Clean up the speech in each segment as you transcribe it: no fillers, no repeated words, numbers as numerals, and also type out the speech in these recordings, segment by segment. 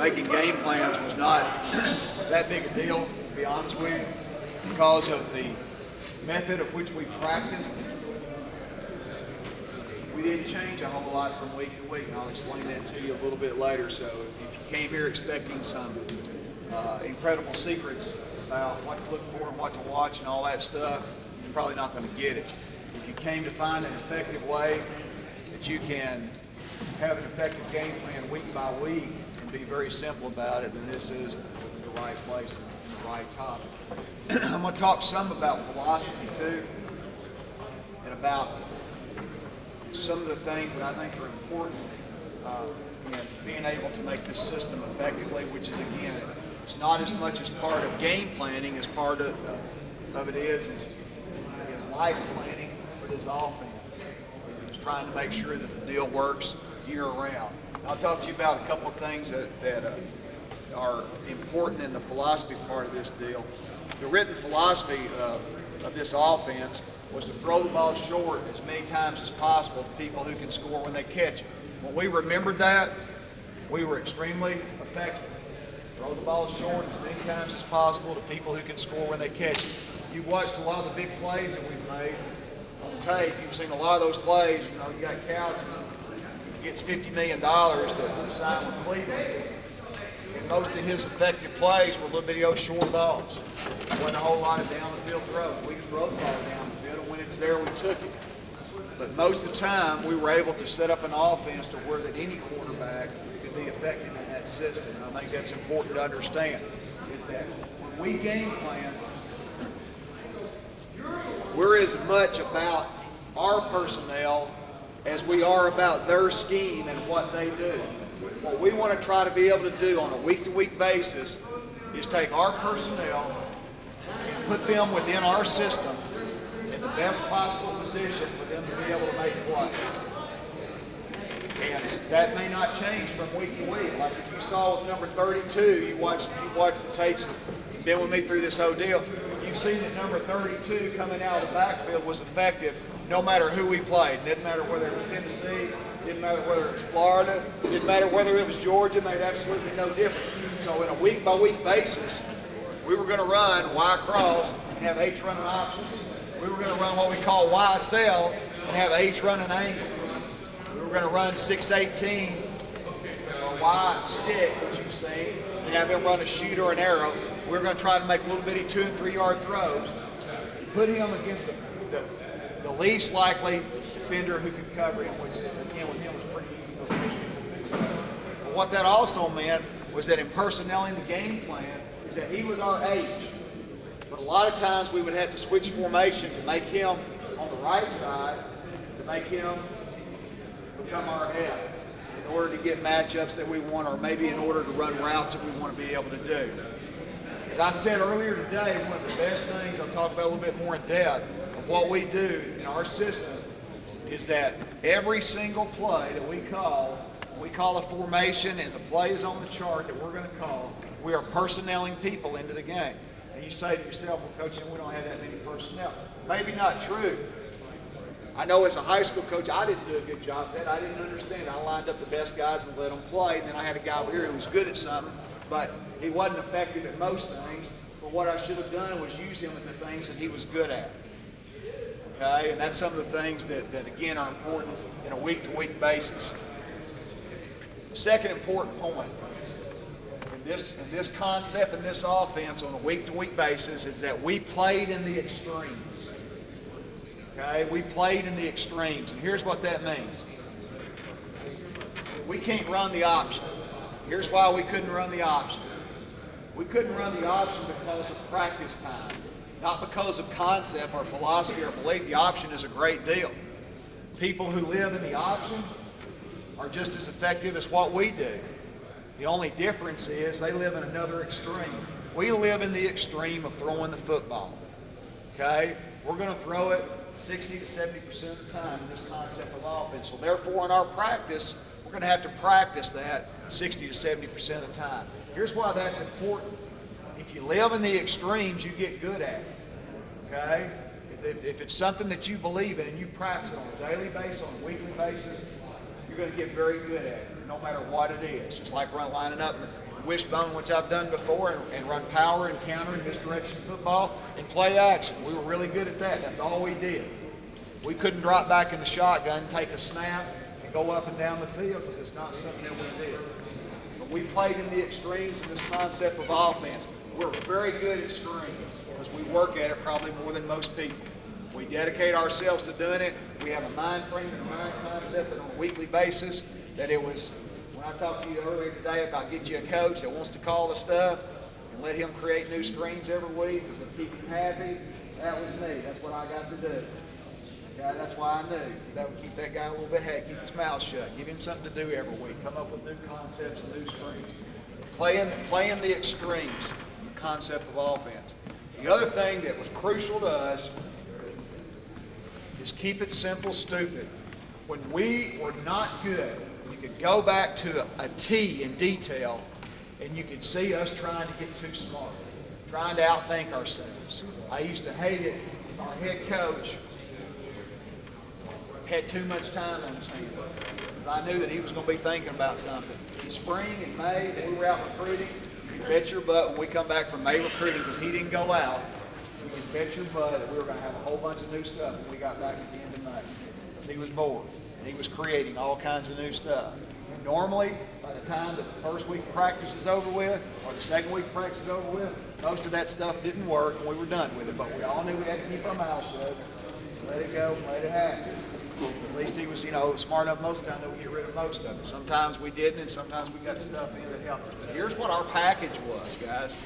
making game plans was not that big a deal, to be honest with you, because of the method of which we practiced. We didn't change a whole lot from week to week, and I'll explain that to you a little bit later. So if you came here expecting some incredible secrets about what to look for and what to watch and all that stuff, you're probably not going to get it. If you came to find an effective way that you can have an effective game plan week by week and be very simple about it, then this is the right place and the right topic. I'm going to talk some about philosophy too, and about some of the things that I think are important in being able to make this system effectively, which is, again, it's not as much as part of game planning as part of it is life planning for this offense. Just trying to make sure that the deal works year round. I'll talk to you about a couple of things that are important in the philosophy part of this deal. The written philosophy of this offense was to throw the ball short as many times as possible to people who can score when they catch it. When we remembered that, we were extremely effective. Throw the ball short as many times as possible to people who can score when they catch it. You've watched a lot of the big plays that we've made on tape. You've seen a lot of those plays. You know, you got Couch who gets $50 million to sign with Cleveland. And most of his effective plays were little bitty old short balls. There wasn't a whole lot of down the field throws. We could throw the ball down the field, and when it's there, we took it. But most of the time, we were able to set up an offense to where that any quarterback could be effective in that system. And I think that's important to understand, is that when we game plan, we're as much about our personnel as we are about their scheme and what they do. What we want to try to be able to do on a week-to-week basis is take our personnel and put them within our system in the best possible position for them to be able to make plays. And that may not change from week to week. Like if you saw with number 32, you watched the tapes, you've been with me through this whole deal, you've seen that number 32 coming out of the backfield was effective no matter who we played. It didn't matter whether it was Tennessee, didn't matter whether it was Florida, didn't matter whether it was Georgia, it made absolutely no difference. So in a week-by-week basis, we were going to run Y cross and have H run an option. We were going to run what we call Y cell and have H run an angle. We were going to run 6-18 or Y stick, which you've seen, and have him run a shoot or an arrow. We were going to try to make little bitty 2- and 3-yard throws. Put him against the least likely defender who could cover him, which again with him was pretty easy. But what that also meant was that in personnelling the game plan is that he was our age. But a lot of times we would have to switch formation to make him on the right side, to make him become our head in order to get matchups that we want, or maybe in order to run routes that we want to be able to do. As I said earlier today, one of the best things I'll talk about a little bit more in depth of what we do in our system is that every single play that we call a formation and the play is on the chart that we're going to call, we are personnelling people into the game. And you say to yourself, well, Coach, we don't have that many personnel. Maybe not true. I know as a high school coach, I didn't do a good job of that. I didn't understand. I lined up the best guys and let them play. And then I had a guy over here who was good at something, but he wasn't effective at most things. But what I should have done was use him at the things that he was good at. Okay? And that's some of the things that again, are important in a week-to-week basis. The second important point in this concept and this offense on a week-to-week basis is that we played in the extremes. Okay? We played in the extremes. And here's what that means. We can't run the option. Here's why we couldn't run the option. We couldn't run the option because of practice time, not because of concept or philosophy or belief. The option is a great deal. People who live in the option are just as effective as what we do. The only difference is they live in another extreme. We live in the extreme of throwing the football. Okay? We're going to throw it 60 to 70% of the time in this concept of offense. So therefore, in our practice, we're going to have to practice that 60 to 70% of the time. Here's why that's important. If you live in the extremes, you get good at it. Okay? If it's something that you believe in and you practice it on a daily basis, on a weekly basis, you're going to get very good at it, no matter what it is. Just like lining up wishbone, which I've done before, and run power and counter and misdirection football and play action. We were really good at that. That's all we did. We couldn't drop back in the shotgun, take a snap, and go up and down the field because it's not something that we did. But we played in the extremes of this concept of offense. We're very good at screens because we work at it probably more than most people. We dedicate ourselves to doing it. We have a mind frame and a mind concept that on a weekly basis that it was, when I talked to you earlier today about get you a coach that wants to call the stuff and let him create new screens every week to keep him happy, that was me. That's what I got to do. Okay, that's why I knew that would keep that guy a little bit happy, keep his mouth shut, give him something to do every week, come up with new concepts and new screens. Playing the extremes, the concept of offense. The other thing that was crucial to us is keep it simple, stupid. When we were not good, you could go back to a T in detail and you could see us trying to get too smart, trying to outthink ourselves. I used to hate it if our head coach had too much time on his hands. I knew that he was going to be thinking about something. In spring and May, when we were out recruiting, you bet your butt when we come back from May recruiting, because he didn't go out, you can bet your butt that we were going to have a whole bunch of new stuff when we got back at the end of May. Because he was bored, and he was creating all kinds of new stuff. And normally, by the time that the first week of practice is over with, or the second week of practice is over with, most of that stuff didn't work, and we were done with it. But we all knew we had to keep our mouths shut, let it go, let it happen. At least he was, smart enough most of the time that we get rid of most of it. Sometimes we didn't, and sometimes we got stuff in that helped us. But here's what our package was, guys.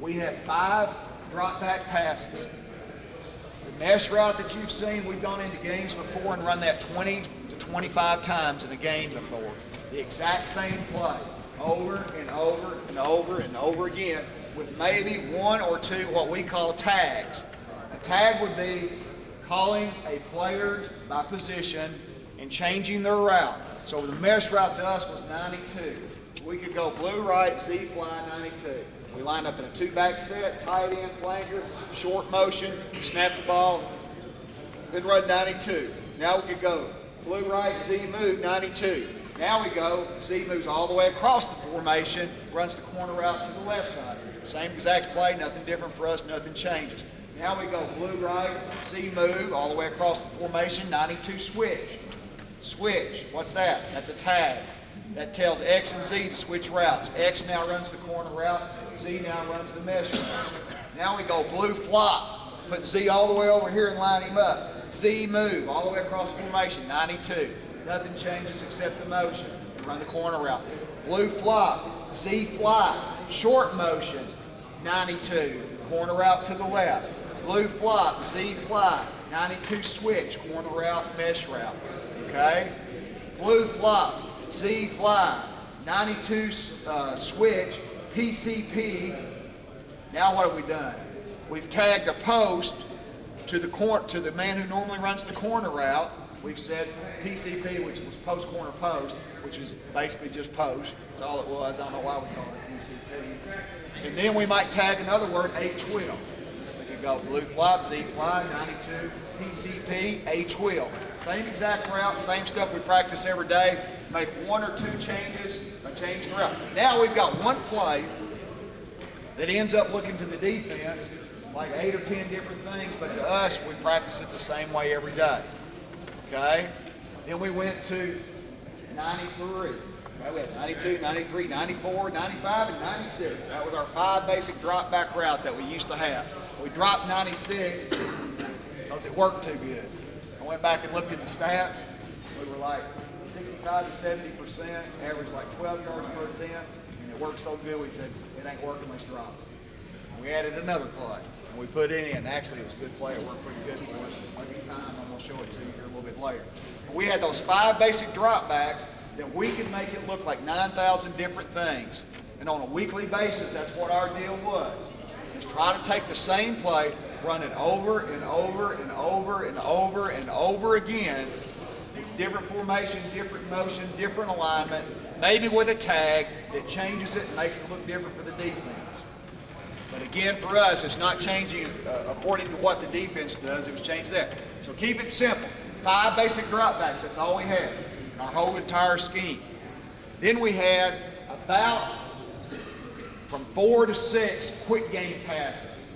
We had 5 drop back passes. The mesh route that you've seen, we've gone into games before and run that 20 to 25 times in a game before. The exact same play, over and over and over and over again, with maybe 1 or 2 what we call tags. A tag would be calling a player by position and changing their route. So the mesh route to us was 92. We could go blue right, Z fly 92. We lined up in a 2-back set, tight end, flanker, short motion, snap the ball, then run 92. Now we could go blue right, Z move 92. Now we go, Z moves all the way across the formation, runs the corner route to the left side. Same exact play, nothing different for us, nothing changes. Now we go blue right, Z move, all the way across the formation, 92 switch. Switch, what's that? That's a tag. That tells X and Z to switch routes. X now runs the corner route, Z now runs the mesh route. Now we go blue flop, put Z all the way over here and line him up. Z move, all the way across the formation, 92. Nothing changes except the motion. We run the corner route. Blue flop, Z fly, short motion, 92. Corner route to the left. Blue flop, Z fly, 92 switch, corner route, mesh route. Okay? Blue flop, Z fly, 92 switch, PCP. Now what have we done? We've tagged a post to the man who normally runs the corner route. We've said PCP, which was post corner post, which is basically just post. That's all it was. I don't know why we call it PCP. And then we might tag another word, H wheel. We could go blue flop, Z fly, 92, PCP, H wheel. Same exact route, same stuff we practice every day. Make 1 or 2 changes by changing the route. Now we've got one play that ends up looking to the defense like 8 or 10 different things, but to us, we practice it the same way every day. Okay? Then we went to 93. Okay, we had 92, 93, 94, 95, and 96. That was our 5 basic drop back routes that we used to have. We dropped 96 because it worked too good. I went back and looked at the stats. We were like 65 to 70%, average like 12 yards per attempt, and it worked so good we said, it ain't working, let's drop it. We added another play, and we put it in. Actually, it was a good play. It worked pretty good for us. Maybe time, I'm going to show it to you here a little bit later. But we had those 5 basic drop backs that we could make it look like 9,000 different things. And on a weekly basis, that's what our deal was. Is try to take the same play, run it over and over and over and over and over again, with different formation, different motion, different alignment, maybe with a tag that changes it and makes it look different for the defense. But again, for us, it's not changing according to what the defense does. It was changed that. So keep it simple. 5 basic drop backs. That's all we had. Our whole entire scheme. Then we had a about from 4 to 6 quick game passes.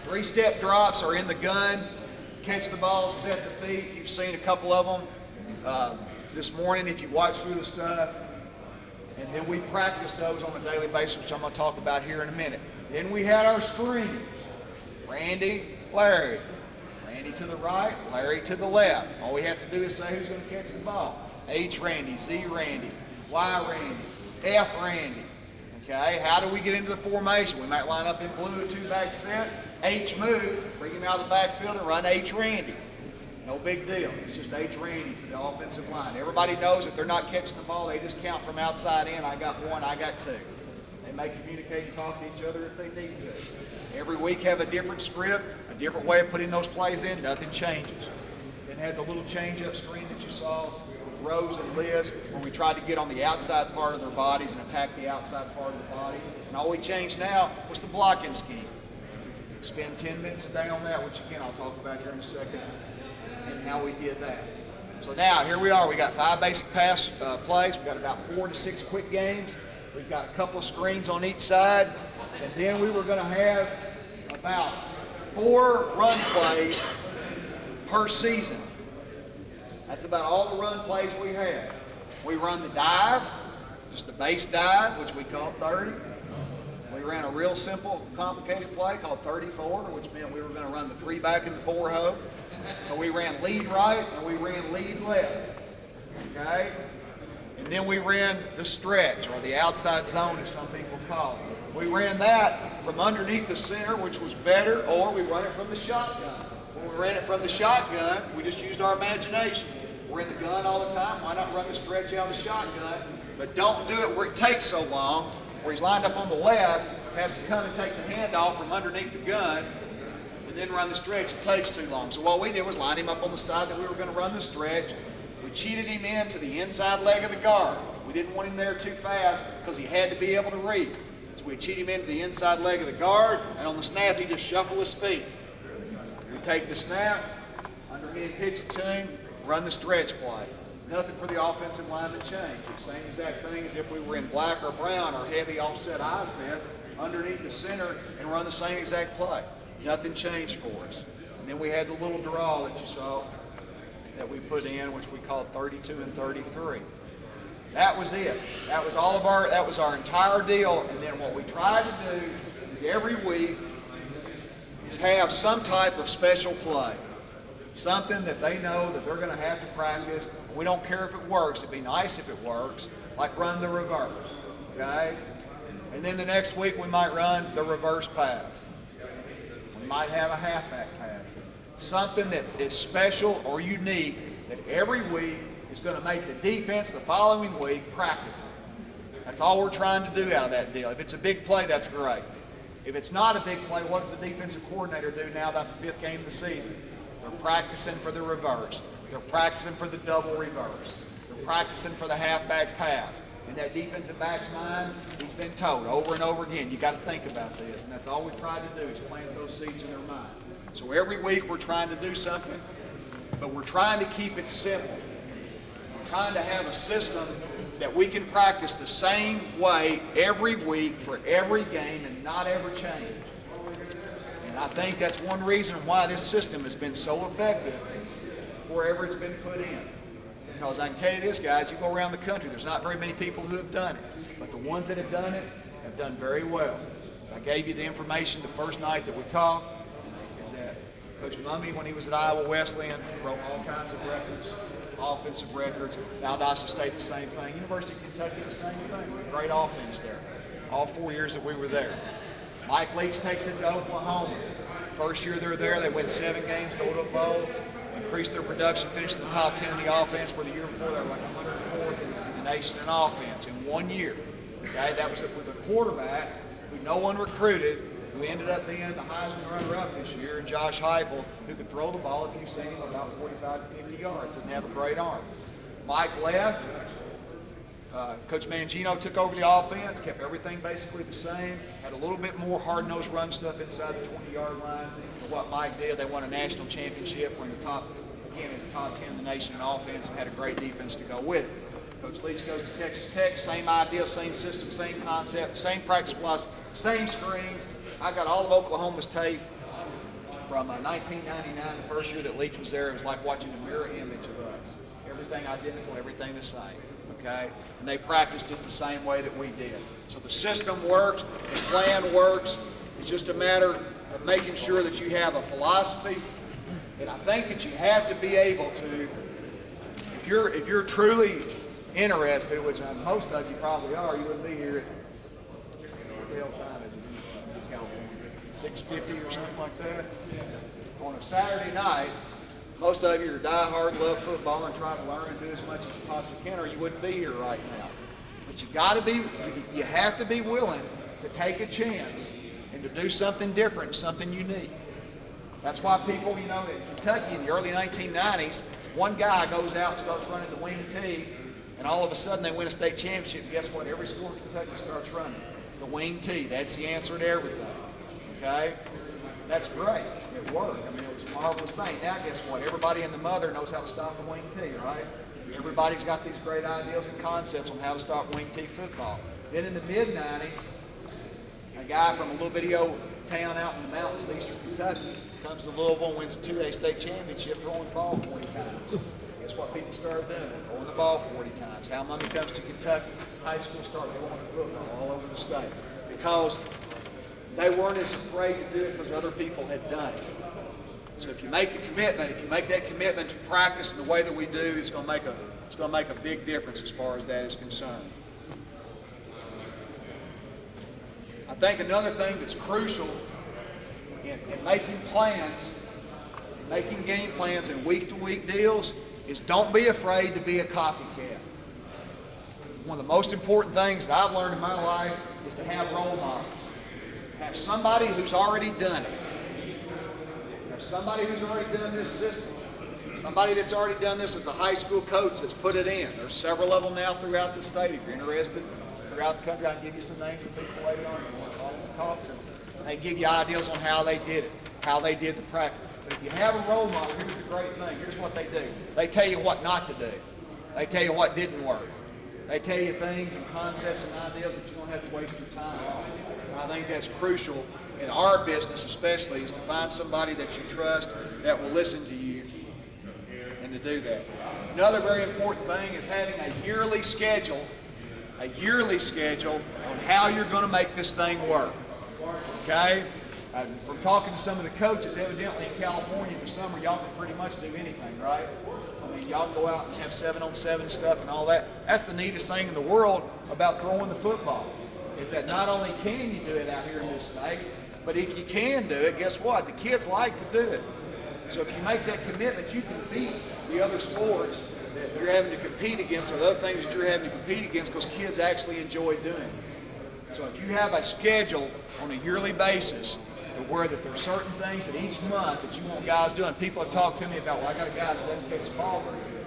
3-step drops are in the gun. Catch the ball, set the feet. You've seen a couple of them this morning if you watch through the stuff. And then we practice those on a daily basis, which I'm going to talk about here in a minute. Then we had our screens. Randy, Larry. Randy to the right, Larry to the left. All we have to do is say who's going to catch the ball. H Randy, Z Randy, Y Randy, F Randy. Okay, how do we get into the formation? We might line up in blue, a 2-back set. H move, bring him out of the backfield and run H Randy. No big deal. It's just H Randy to the offensive line. Everybody knows if they're not catching the ball, they just count from outside in. I got 1, I got 2. They may communicate and talk to each other if they need to. Every week have a different script, a different way of putting those plays in. Nothing changes. Then had the little change-up screen that you saw with Rose and Liz, where we tried to get on the outside part of their bodies and attack the outside part of the body. And all we changed now was the blocking scheme. Spend 10 minutes a day on that, which again I'll talk about here in a second, and how we did that. So now here we are. We got 5 basic pass plays. We got about 4 to 6 quick games. We've got a couple of screens on each side, and then we were going to have about 4 run plays per season. That's about all the run plays we have. We run the dive, just the base dive, which we call 30. We ran a real simple, complicated play called 34, which meant we were going to run the 3-back and the 4-hole. So we ran lead right and we ran lead left. Okay? And then we ran the stretch, or the outside zone as some people call it. We ran that from underneath the center, which was better, or we run it from the shotgun. When we ran it from the shotgun, we just used our imagination. We're in the gun all the time. Why not run the stretch out of the shotgun? But don't do it where it takes so long, where he's lined up on the left, has to come and take the handoff from underneath the gun, and then run the stretch. It takes too long. So what we did was line him up on the side that we were going to run the stretch. We cheated him into the inside leg of the guard. We didn't want him there too fast because he had to be able to read. So we cheat him into the inside leg of the guard, and on the snap, he just shuffle his feet. We take the snap, underhand pitch it to him, run the stretch play. Nothing for the offensive line to change. It's the same exact thing as if we were in black or brown or heavy offset eye sets underneath the center and run the same exact play. Nothing changed for us. And then we had the little draw that you saw that we put in, which we called 32 and 33. That was it. That was our entire deal. And then what we tried to do is every week is have some type of special play. Something that they know that they're going to have to practice. We don't care if it works. It'd be nice if it works, like run the reverse, okay? And then the next week we might run the reverse pass. We might have a halfback pass. Something that is special or unique that every week is going to make the defense the following week practice it. That's all we're trying to do out of that deal. If it's a big play, that's great. If it's not a big play, what does the defensive coordinator do now about the 5th game of the season? They're practicing for the reverse. They're practicing for the double reverse. They're practicing for the halfback pass. In that defensive back's mind, he's been told over and over again, you got to think about this. And that's all we tried to do is plant those seeds in their mind. So every week we're trying to do something, but we're trying to keep it simple. We're trying to have a system that we can practice the same way every week for every game and not ever change. And I think that's one reason why this system has been so effective wherever it's been put in. Because I can tell you this, guys, you go around the country, there's not very many people who have done it. But the ones that have done it have done very well. I gave you the information the first night that we talked, is that Coach Mummy, when he was at Iowa Wesleyan, broke all kinds of records, offensive records. Valdosta State, the same thing. University of Kentucky, the same thing. Great offense there. All 4 years that we were there. Mike Leach takes it to Oklahoma. First year they're there, they win 7 games, go to a bowl, increase their production, finish in the top 10 in the offense, where the year before they were like 104th in the nation in offense in 1 year. Okay, that was with a quarterback who no one recruited, who ended up being the Heisman runner-up this year, and Josh Heupel, who could throw the ball, if you've seen him, about 45 to 50 yards, and have a great arm. Mike left. Coach Mangino took over the offense, kept everything basically the same, had a little bit more hard-nosed run stuff inside the 20-yard line than what Mike did. They won a national championship, were in the top 10 in the nation in offense, and had a great defense to go with it. Coach Leach goes to Texas Tech, same idea, same system, same concept, same practice philosophy, same screens. I got all of Oklahoma's tape from 1999, the first year that Leach was there. It was like watching a mirror image of us. Everything identical, everything the same, okay? And they practiced it the same way that we did. So the system works, the plan works. It's just a matter of making sure that you have a philosophy. And I think that you have to be able to, if you're truly interested, which most of you probably are, you wouldn't be here at, what the hell time is it in California? 6:50 or something like that? On a Saturday night, most of you are diehard, love football, and try to learn and do as much as you possibly can, or you wouldn't be here right now. But you have to be willing to take a chance and to do something different, something unique. That's why people, in Kentucky in the early 1990s, one guy goes out and starts running the wing tee, and all of a sudden they win a state championship. And guess what? Every school in Kentucky starts running the wing tee. That's the answer to everything. Okay? That's great. It worked. I mean, it was a marvelous thing. Now, guess what? Everybody and the mother knows how to stop the wing tee, right? Everybody's got these great ideas and concepts on how to stop wing tee football. Then in the mid-90s, a guy from a little bitty old town out in the mountains of eastern Kentucky comes to Louisville and wins a 2A state championship throwing the ball 40 times. Guess what people started doing? Throwing the ball 40 times. How money comes to Kentucky, high school start throwing the football all over the state. Because they weren't as afraid to do it because other people had done it. So if you make the commitment, if you make that commitment to practice in the way that we do, it's going to make a big difference as far as that is concerned. I think another thing that's crucial in making plans, making game plans and week-to-week deals is don't be afraid to be a copycat. One of the most important things that I've learned in my life is to have role models. Have somebody who's already done it. Have somebody who's already done this system. Somebody that's already done this as a high school coach that's put it in. There's several of them now throughout the state. If you're interested, throughout the country, I can give you some names of people later on. You want to call them and talk to them. They give you ideas on how they did it, how they did the practice. But if you have a role model, here's the great thing. Here's what they do. They tell you what not to do. They tell you what didn't work. They tell you things and concepts and ideas that you don't have to waste your time on. And I think that's crucial in our business especially, is to find somebody that you trust that will listen to you and to do that. Another very important thing is having a yearly schedule on how you're going to make this thing work. Okay? From talking to some of the coaches, evidently in California in the summer, y'all can pretty much do anything, right? I mean, y'all go out and have 7-on-7 stuff and all that. That's the neatest thing in the world about throwing the football, is that not only can you do it out here in this state, but if you can do it, guess what? The kids like to do it. So if you make that commitment, you can beat the other sports that you're having to compete against, or the other things that you're having to compete against, because kids actually enjoy doing it. So if you have a schedule on a yearly basis to where that there's certain things that each month that you want guys doing, people have talked to me about, well, I got a guy that doesn't catch the ball very good.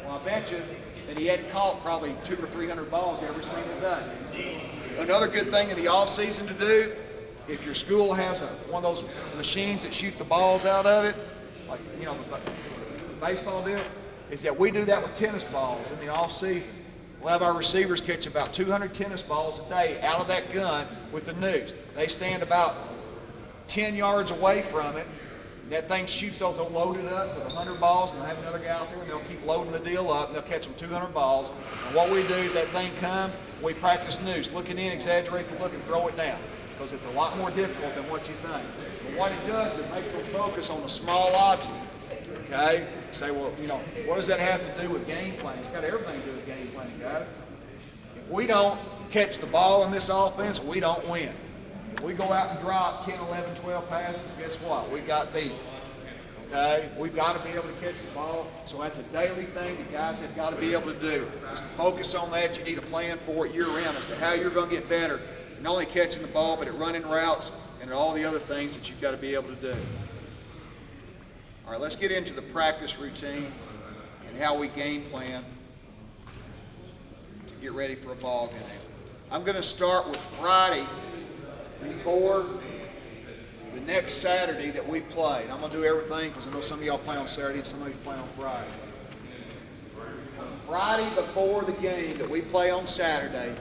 Well, I bet you that he hadn't caught probably 200 or 300 balls every single day. Another good thing in the off season to do, if your school has one of those machines that shoot the balls out of it, like the baseball deal, is that we do that with tennis balls in the off season. We'll have our receivers catch about 200 tennis balls a day out of that gun with the noose. They stand about 10 yards away from it. That thing shoots, they'll load it up with 100 balls, and they'll have another guy out there, and they'll keep loading the deal up, and they'll catch them 200 balls. And what we do is that thing comes, we practice noose. Look it in, exaggerate the look, and throw it down, because it's a lot more difficult than what you think. But what it does is it makes them focus on a small object. Okay? You say, well, what does that have to do with game planning? It's got everything to do with game planning, guys. If we don't catch the ball in this offense, we don't win. If we go out and drop 10, 11, 12 passes, guess what? We got beat. Okay? We've got to be able to catch the ball. So that's a daily thing that guys have got to be able to do. Is to focus on that. You need a plan for it year-round as to how you're going to get better. Not only catching the ball, but at running routes and at all the other things that you've got to be able to do. All right, let's get into the practice routine and how we game plan to get ready for a ball game. I'm going to start with Friday before the next Saturday that we play. And I'm going to do everything because I know some of y'all play on Saturday and some of you play on Friday. Friday before the game that we play on Saturday,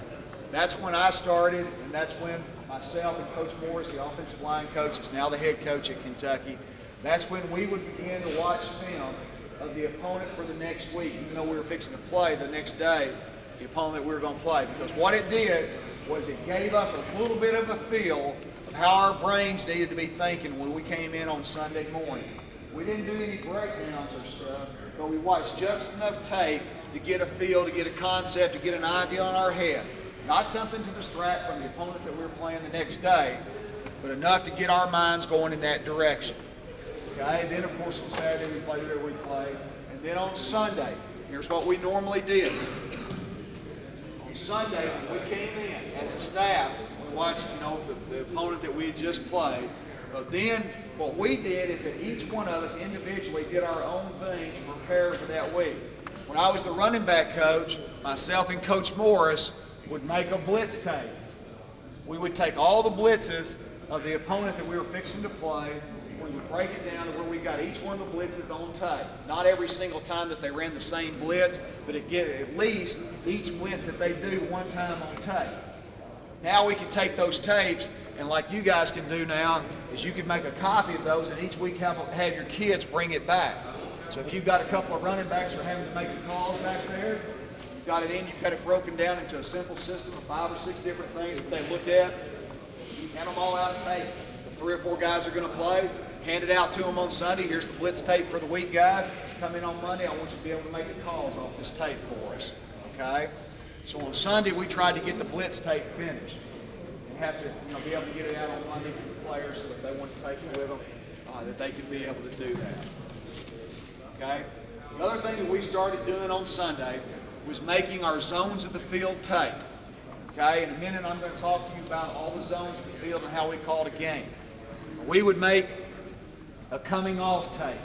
that's when I started, and that's when myself and Coach Morris, the offensive line coach, is now the head coach at Kentucky, that's when we would begin to watch film of the opponent for the next week, even though we were fixing to play the next day, the opponent that we were going to play. Because what it did was it gave us a little bit of a feel of how our brains needed to be thinking when we came in on Sunday morning. We didn't do any breakdowns or stuff, but we watched just enough tape to get a feel, to get a concept, to get an idea on our head. Not something to distract from the opponent that we were playing the next day, but enough to get our minds going in that direction. Okay, then of course on Saturday we played whatever we played, and then on Sunday, here's what we normally did. On Sunday, when we came in as a staff, we watched, the opponent that we had just played. But then what we did is that each one of us individually did our own thing to prepare for that week. When I was the running back coach, myself and Coach Morris would make a blitz tape. We would take all the blitzes of the opponent that we were fixing to play. We would break it down to where we got each one of the blitzes on tape. Not every single time that they ran the same blitz, but at least each blitz that they do one time on tape. Now we can take those tapes, and like you guys can do now, is you can make a copy of those, and each week have your kids bring it back. So if you've got a couple of running backs that are having to make the calls back there, you've got it in, you've got it broken down into a simple system of 5 or 6 different things that they look at. You hand them all out of tape. If 3 or 4 guys are going to play, hand it out to them on Sunday. Here's the blitz tape for the week, guys. Come in on Monday. I want you to be able to make the calls off this tape for us. Okay? So on Sunday, we tried to get the blitz tape finished and have to be able to get it out on Monday to the players so if they want to take it with them, that they could be able to do that. Okay? Another thing that we started doing on Sunday was making our zones of the field tape. Okay? In a minute, I'm going to talk to you about all the zones of the field and how we called a game. We would make a coming off tape.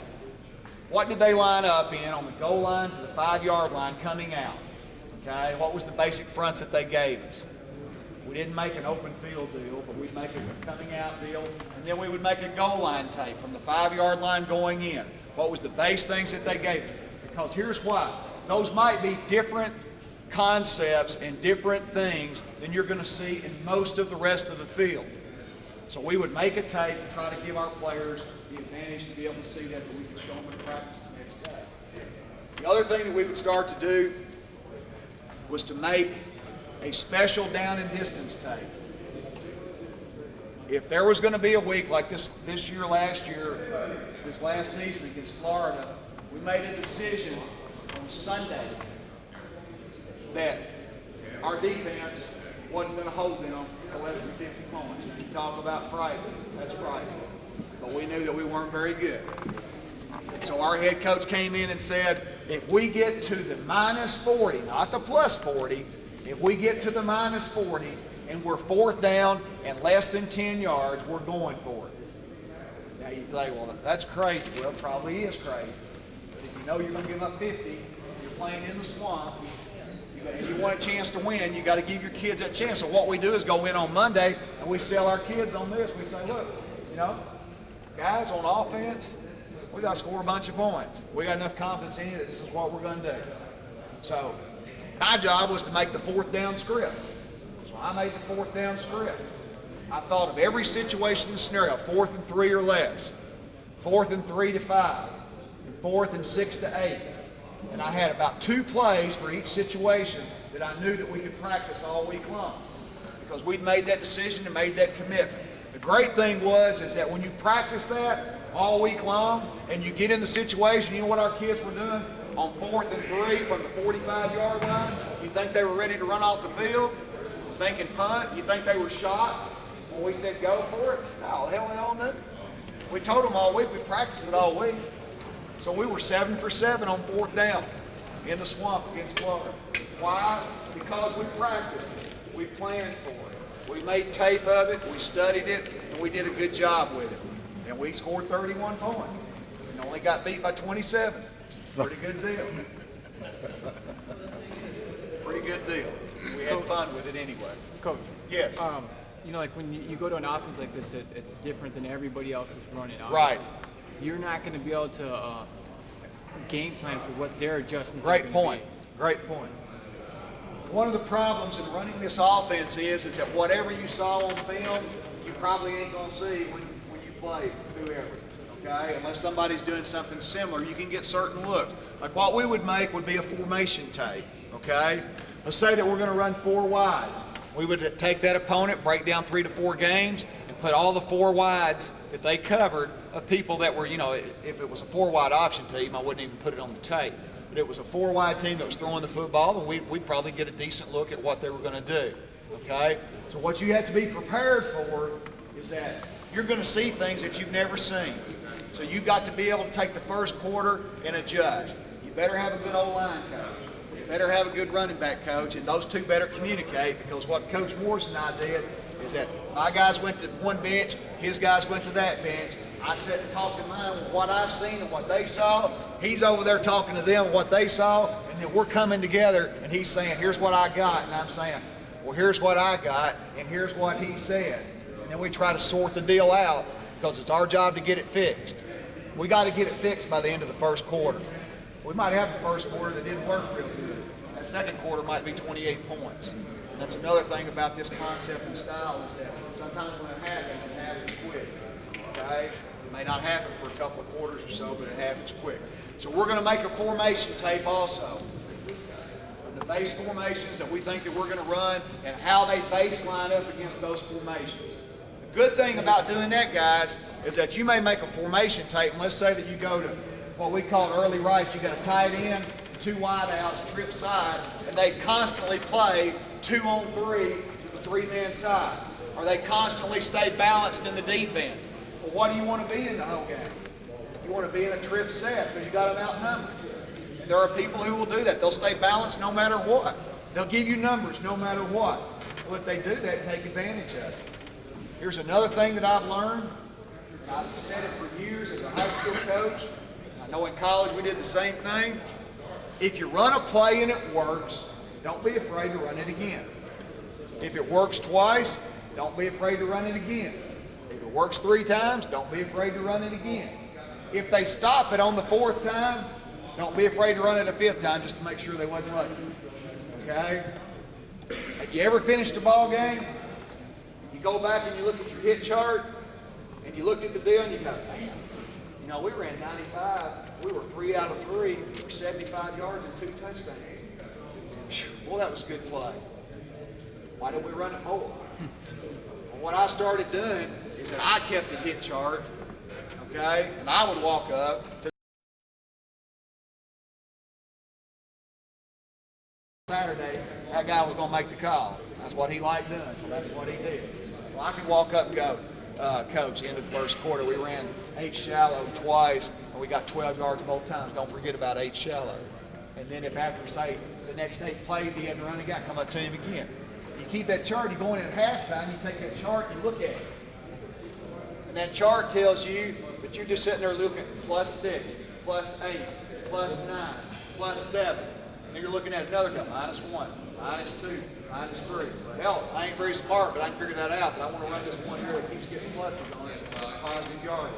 What did they line up in on the goal line to the 5-yard line coming out? Okay? What was the basic fronts that they gave us? We didn't make an open field deal, but we'd make a coming out deal, and then we would make a goal line tape from the 5-yard line going in. What was the base things that they gave us? Because here's why. Those might be different concepts and different things than you're going to see in most of the rest of the field. So we would make a tape to try to give our players the advantage to be able to see that we could show them in practice the next day. The other thing that we would start to do was to make a special down and distance tape. If there was going to be a week like this year, last season against Florida, we made a decision on Sunday that our defense wasn't going to hold them to less than 50 points. If you talk about Friday, that's Friday. But we knew that we weren't very good. So our head coach came in and said, if we get to the minus 40, not the plus 40, if we get to the minus 40 and we're 4th down and less than 10 yards, we're going for it. Now you think, well, that's crazy. Well, it probably is crazy. But if you know you're going to give up 50, you're playing in the swamp, if you want a chance to win, you got to give your kids that chance. So what we do is go in on Monday and we sell our kids on this. We say, look, guys, on offense, we got to score a bunch of points. We got enough confidence in you that this is what we're going to do. So my job was to make the 4th down script. So I made the 4th down script. I thought of every situation and scenario, 4th and 3 or less, 4th and 3 to 5, and 4th and 6 to 8. And I had about 2 plays for each situation that I knew that we could practice all week long because we'd made that decision and made that commitment. The great thing is that when you practice that all week long and you get in the situation, you know what our kids were doing? On 4th and 3 from the 45-yard line, you think they were ready to run off the field? Thinking punt? You think they were shot? When we said go for it? No, the hell they all knew. We told them all week, we practiced it all week. So we were 7 for 7 on 4th down in the swamp against Florida. Why? Because we practiced it. We planned for it. We made tape of it. We studied it. And we did a good job with it. And we scored 31 points. And only got beat by 27. Pretty good deal. Pretty good deal. We had fun with it anyway. Coach. Yes. Like when you go to an offense like this, it's different than everybody else is running. Obviously. Right. You're not going to be able to game plan for what their adjustments Great are point. Great point. One of the problems in running this offense is that whatever you saw on film, you probably ain't going to see when you play whoever. Okay? Unless somebody's doing something similar, you can get certain looks. Like what we would make would be a formation tape. Okay? Let's say that we're going to run 4 wides. We would take that opponent, break down 3 to 4 games, and put all the 4 wides that they covered of people that were, if it was a 4-wide option team, I wouldn't even put it on the tape. But it was a 4-wide team that was throwing the football, and we'd probably get a decent look at what they were going to do. Okay? So what you have to be prepared for is that you're going to see things that you've never seen. So you've got to be able to take the first quarter and adjust. You better have a good O-line coach. You better have a good running back coach, and those two better communicate, because what Coach Morris and I did is that my guys went to one bench, his guys went to that bench. I sat and talked to mine with what I've seen and what they saw. He's over there talking to them what they saw, and then we're coming together, and he's saying, here's what I got, and I'm saying, well, here's what I got, and here's what he said. And then we try to sort the deal out, because it's our job to get it fixed. We got to get it fixed by the end of the first quarter. We might have the first quarter that didn't work real good. That second quarter might be 28 points. And that's another thing about this concept and style, is that sometimes when it happens quick. Okay? It may not happen for a couple of quarters or so, but it happens quick. So we're going to make a formation tape also. The base formations that we think that we're going to run and how they baseline up against those formations. The good thing about doing that, guys, is that you may make a formation tape, and let's say that you go to what we call early rights. You got a tight end, 2 wide outs, trip side, and they constantly play 2-on-3 to the 3-man side. Or they constantly stay balanced in the defense. Well, what do you want to be in the whole game? You want to be in a trip set because you got them outnumbered. And there are people who will do that. They'll stay balanced no matter what. They'll give you numbers no matter what. Well, if they do that, take advantage of it. Here's another thing that I've learned. I've said it for years as a high school coach. I know in college we did the same thing. If you run a play and it works, don't be afraid to run it again. If it works twice, don't be afraid to run it again. If it works 3 times, don't be afraid to run it again. If they stop it on the 4th time, don't be afraid to run it a 5th time just to make sure they wasn't lucky. Okay? Have you ever finished a ball game? You go back and you look at your hit chart, and you looked at the deal and you go, man, we ran 95. We were 3 out of 3 for 75 yards and 2 touchdowns. Well, that was a good play. Why didn't we run it more? Well, what I started doing is that I kept the hit chart, okay, and I would walk up to Saturday, that guy was going to make the call. That's what he liked doing, so that's what he did. Well, I could walk up and go, Coach, end of the first quarter, we ran 8 shallow twice, and we got 12 yards both times. Don't forget about 8 shallow. And then if after, say, the next 8 plays he hadn't run a guy, come up to him again. You keep that chart, you go in at halftime, you take that chart and you look at it. And that chart tells you that you're just sitting there looking at +6, +8, +9, +7. And then you're looking at another guy, -1, -2, -3. Hell, I ain't very smart, but I can figure that out. That I want to run this one here that keeps getting pluses on it, positive yardage.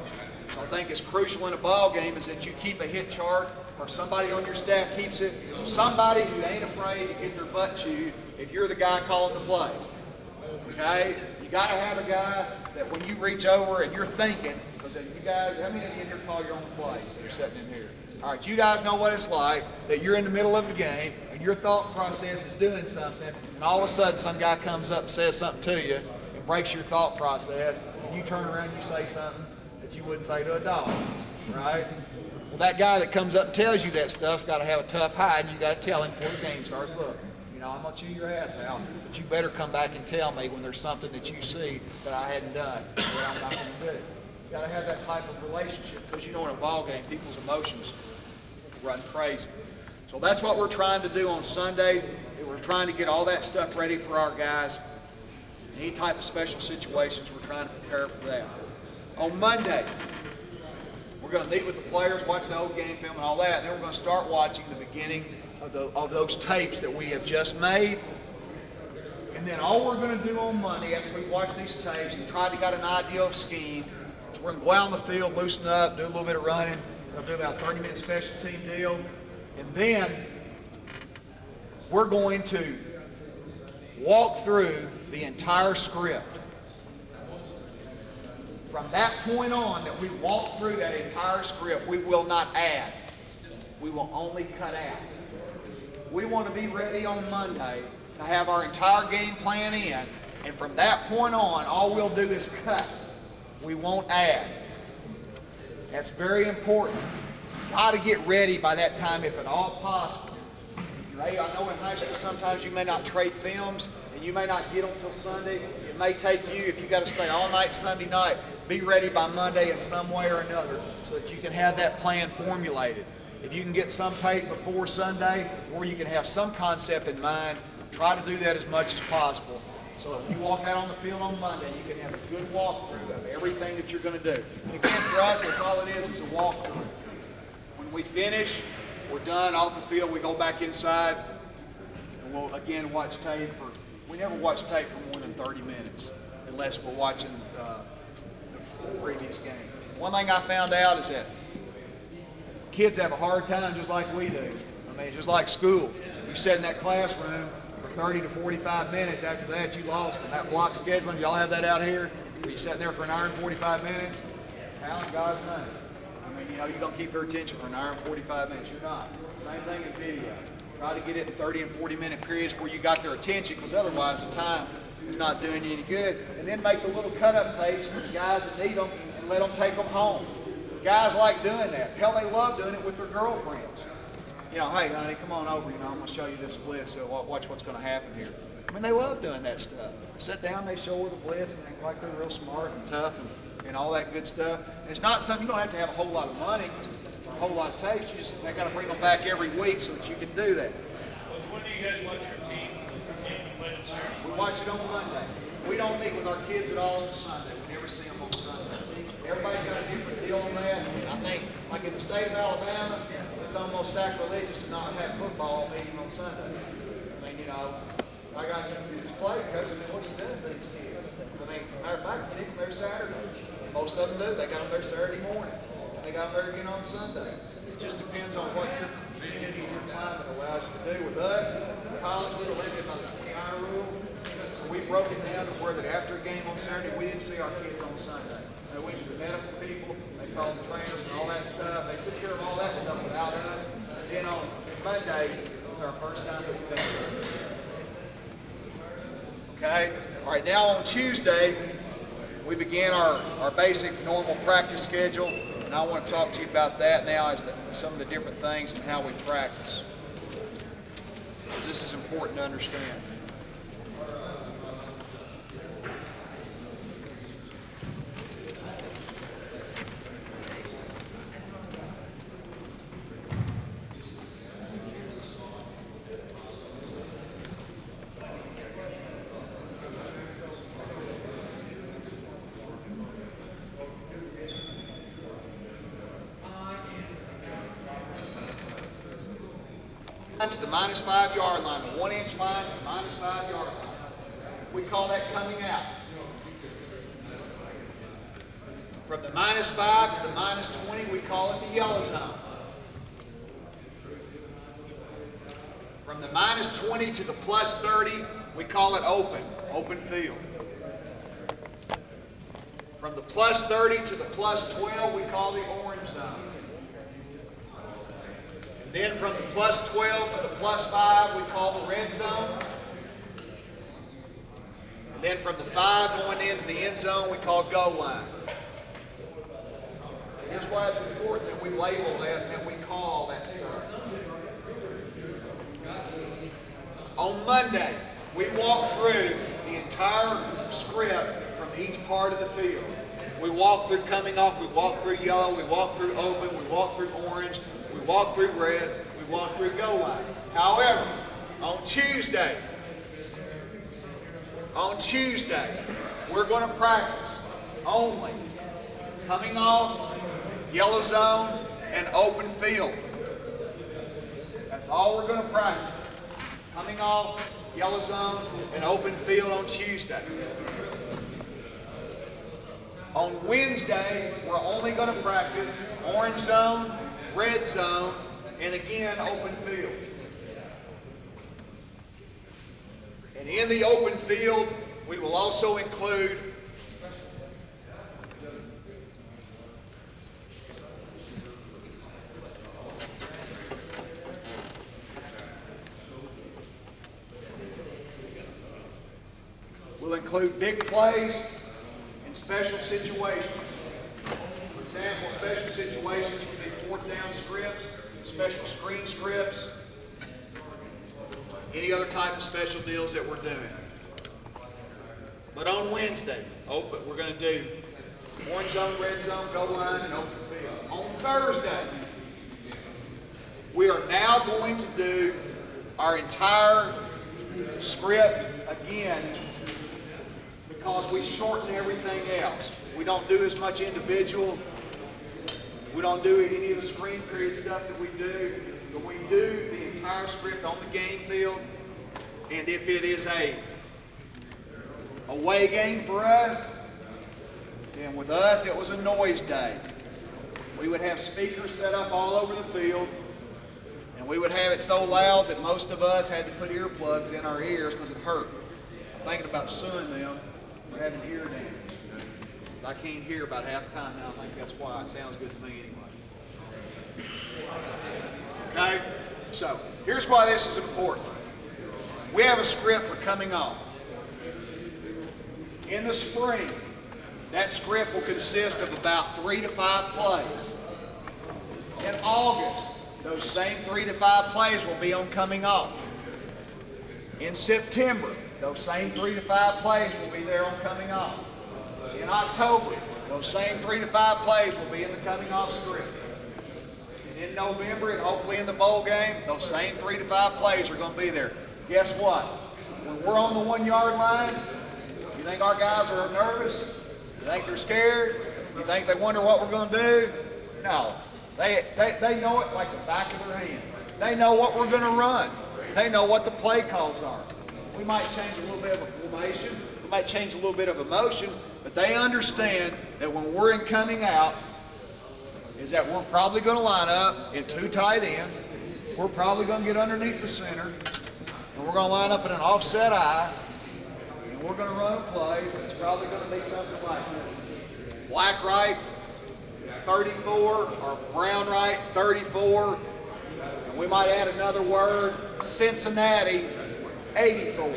So I think it's crucial in a ball game is that you keep a hit chart, or somebody on your staff keeps it. Somebody who ain't afraid to get their butt chewed if you're the guy calling the plays. Okay? You got to have a guy that when you reach over and you're thinking, because you guys, how many of you in here call your own plays? You're sitting in here. All right, you guys know what it's like that you're in the middle of the game and your thought process is doing something, and all of a sudden some guy comes up and says something to you and breaks your thought process, and you turn around and you say something that you wouldn't say to a dog, right? Well, that guy that comes up and tells you that stuff's got to have a tough hide, and you got to tell him before the game starts, look, I'm going to chew your ass out, but you better come back and tell me when there's something that you see that I hadn't done or that I'm not going to do. You got to have that type of relationship, because in a ball game, people's emotions run crazy. So that's what we're trying to do on Sunday. We're trying to get all that stuff ready for our guys. Any type of special situations, we're trying to prepare for that. On Monday, we're going to meet with the players, watch the old game film and all that. Then we're going to start watching the beginning of those tapes that we have just made. And then all we're going to do on Monday after we watch these tapes and try to get an idea of scheme is we're going to go out on the field, loosen up, do a little bit of running. We'll do about a 30-minute special team deal. And then we're going to walk through the entire script. From that point on that we walk through that entire script, we will not add. We will only cut out. We want to be ready on Monday to have our entire game plan in, and from that point on, all we'll do is cut. We won't add. That's very important. Got to get ready by that time if at all possible. Right? I know in high school sometimes you may not trade films and you may not get them till Sunday. It may take you, if you got to stay all night Sunday night, be ready by Monday in some way or another so that you can have that plan formulated. If you can get some tape before Sunday, or you can have some concept in mind, try to do that as much as possible. So that when you walk out on the field on Monday, you can have a good walkthrough of everything that you're going to do. And again, for us, that's all it is a walkthrough. When we finish, we're done off the field, we go back inside, and we'll again watch tape we never watch tape for more than 30 minutes, unless we're watching the previous game. One thing I found out is that kids have a hard time just like we do. I mean, just like school. You sit in that classroom for 30 to 45 minutes, after that you lost them. That block scheduling, y'all have that out here? Where you sitting there for an hour and 45 minutes? How in God's name? I mean, you're going to keep their attention for an hour and 45 minutes. You're not. Same thing in video. Try to get it in 30 and 40 minute periods where you got their attention, because otherwise the time is not doing you any good. And then make the little cut-up tapes for the guys that need them and let them take them home. Guys like doing that. Hell, they love doing it with their girlfriends. You know, hey, honey, come on over. You know, I'm going to show you this blitz, so watch what's going to happen here. I mean, they love doing that stuff. Sit down, they show her the blitz, and they act like they're real smart and tough and all that good stuff. And it's not something, you don't have to have a whole lot of money or a whole lot of tapes. They got to bring them back every week so that you can do that. When do you guys watch your team? We watch it on Monday. We don't meet with our kids at all on Sunday. We never see them on Sunday. Everybody's got a different deal on that. I think, like in the state of Alabama, it's almost sacrilegious to not have football meeting on Sunday. I mean, you know, I got to just play, coach. I mean, what are you doing to these kids? I mean, matter of fact, you need them there Saturday. Most of them do. They got them there Saturday morning. They got them there again on Sunday. It just depends on what your community and your climate allows you to do. With us, in college, we were limited by the 20-hour rule. So we broke it down to where that after a game on Saturday, we didn't see our kids on Sunday. They went to the medical people, they saw the trainers and all that stuff. They took care of all that stuff without us. And then on Monday was our first time that we met. Okay? All right, now on Tuesday, we began our basic normal practice schedule. And I want to talk to you about that now as to some of the different things and how we practice. Because this is important to understand. To the -5 yard line, the 1-inch line to the -5 yard line. We call that coming out. From the -5 to the -20, we call it the yellow zone. From the -20 to the +30, we call it open field. From the +30 to the +12, we call the orange zone. Then from the +12 to the +5, we call the red zone. And then from the 5 going into the end zone, we call goal line. Here's why it's important that we label that and that we call that stuff. On Monday, we walk through the entire script from each part of the field. We walk through coming off, we walk through yellow, we walk through open, we walk through orange, we walk through red, we walk through goal line. However, on Tuesday, we're going to practice only coming off, yellow zone, and open field. That's all we're going to practice. Coming off, yellow zone, and open field on Tuesday. On Wednesday, we're only going to practice orange zone, red zone, and again, open field. And in the open field, we will also include big plays and special situations. For example, special situations would be fourth down scripts, special screen scripts, any other type of special deals that we're doing. But on Wednesday, we're going to do orange zone, red zone, goal line, and open field. On Thursday, we are now going to do our entire script again because we shorten everything else. We don't do as much individual. We don't do any of the screen period stuff that we do. But we do the entire script on the game field. And if it is a away game for us, then with us it was a noise day. We would have speakers set up all over the field, and we would have it so loud that most of us had to put earplugs in our ears because it hurt. I'm thinking about suing them for having ear damage. I can't hear about half the time now. I think that's why. It sounds good to me anyway. Okay? So, here's why this is important. We have a script for coming on. In the spring, that script will consist of about 3 to 5 plays. In August, those same 3 to 5 plays will be on coming off. In September, those same 3 to 5 plays will be there on coming off. In October, those same 3 to 5 plays will be in the coming off script. And in November, and hopefully in the bowl game, those same 3 to 5 plays are going to be there. Guess what? When we're on the 1 yard line, you think our guys are nervous? You think they're scared? You think they wonder what we're going to do? No. They know it like the back of their hand. They know what we're going to run. They know what the play calls are. We might change a little bit of a formation. We might change a little bit of emotion, but they understand that when we're in coming out, is that we're probably going to line up in 2 tight ends. We're probably going to get underneath the center, and we're going to line up in an offset eye, and we're going to run a play. It's probably going to be something like black right, 34, or brown right, 34. And we might add another word, Cincinnati, 84.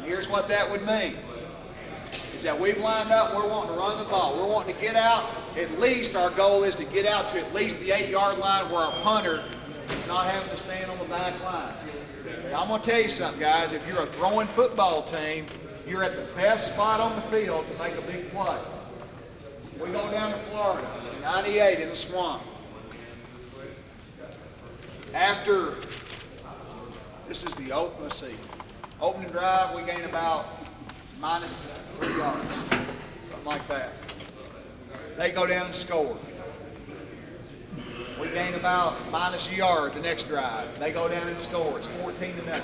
Here's what that would mean. Is that we've lined up, we're wanting to run the ball. We're wanting to get out, at least our goal is to get out to at least the 8 yard line where our punter is not having to stand on the back line. Now, I'm going to tell you something, guys. If you're a throwing football team, you're at the best spot on the field to make a big play. We go down to Florida, 98 in the swamp. After, this is the opening drive, we gain about minus 3 yards, something like that. They go down and score. We gain about minus a yard the next drive. They go down and score. It's 14-0.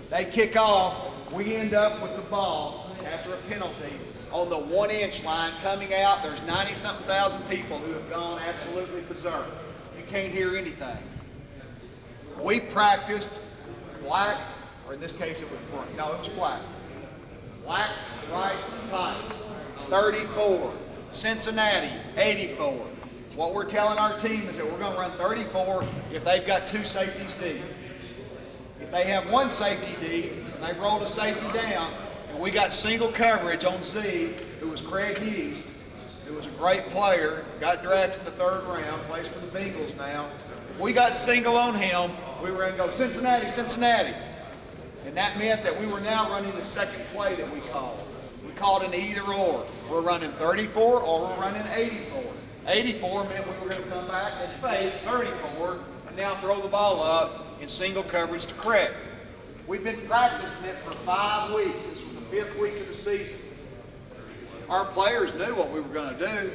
They kick off. We end up with the ball after a penalty on the 1 inch line coming out. There's 90-something thousand people who have gone absolutely berserk. You can't hear anything. We practiced black, or in this case it was black. No, it was black. Black, right, tight. 34. Cincinnati, 84. What we're telling our team is that we're going to run 34 if they've got 2 safeties deep. If they have 1 safety deep, and they've rolled a safety down, and we got single coverage on Z, who was Craig East, who was a great player, got drafted in the 3rd round, plays for the Bengals now. If we got single on him, we were going to go Cincinnati, Cincinnati. And that meant that we were now running the second play that we called. We called an either or. We're running 34 or we're running 84. 84 meant we were going to come back and fake 34 and now throw the ball up in single coverage to Craig. We've been practicing it for 5 weeks. This was the 5th week of the season. Our players knew what we were going to do.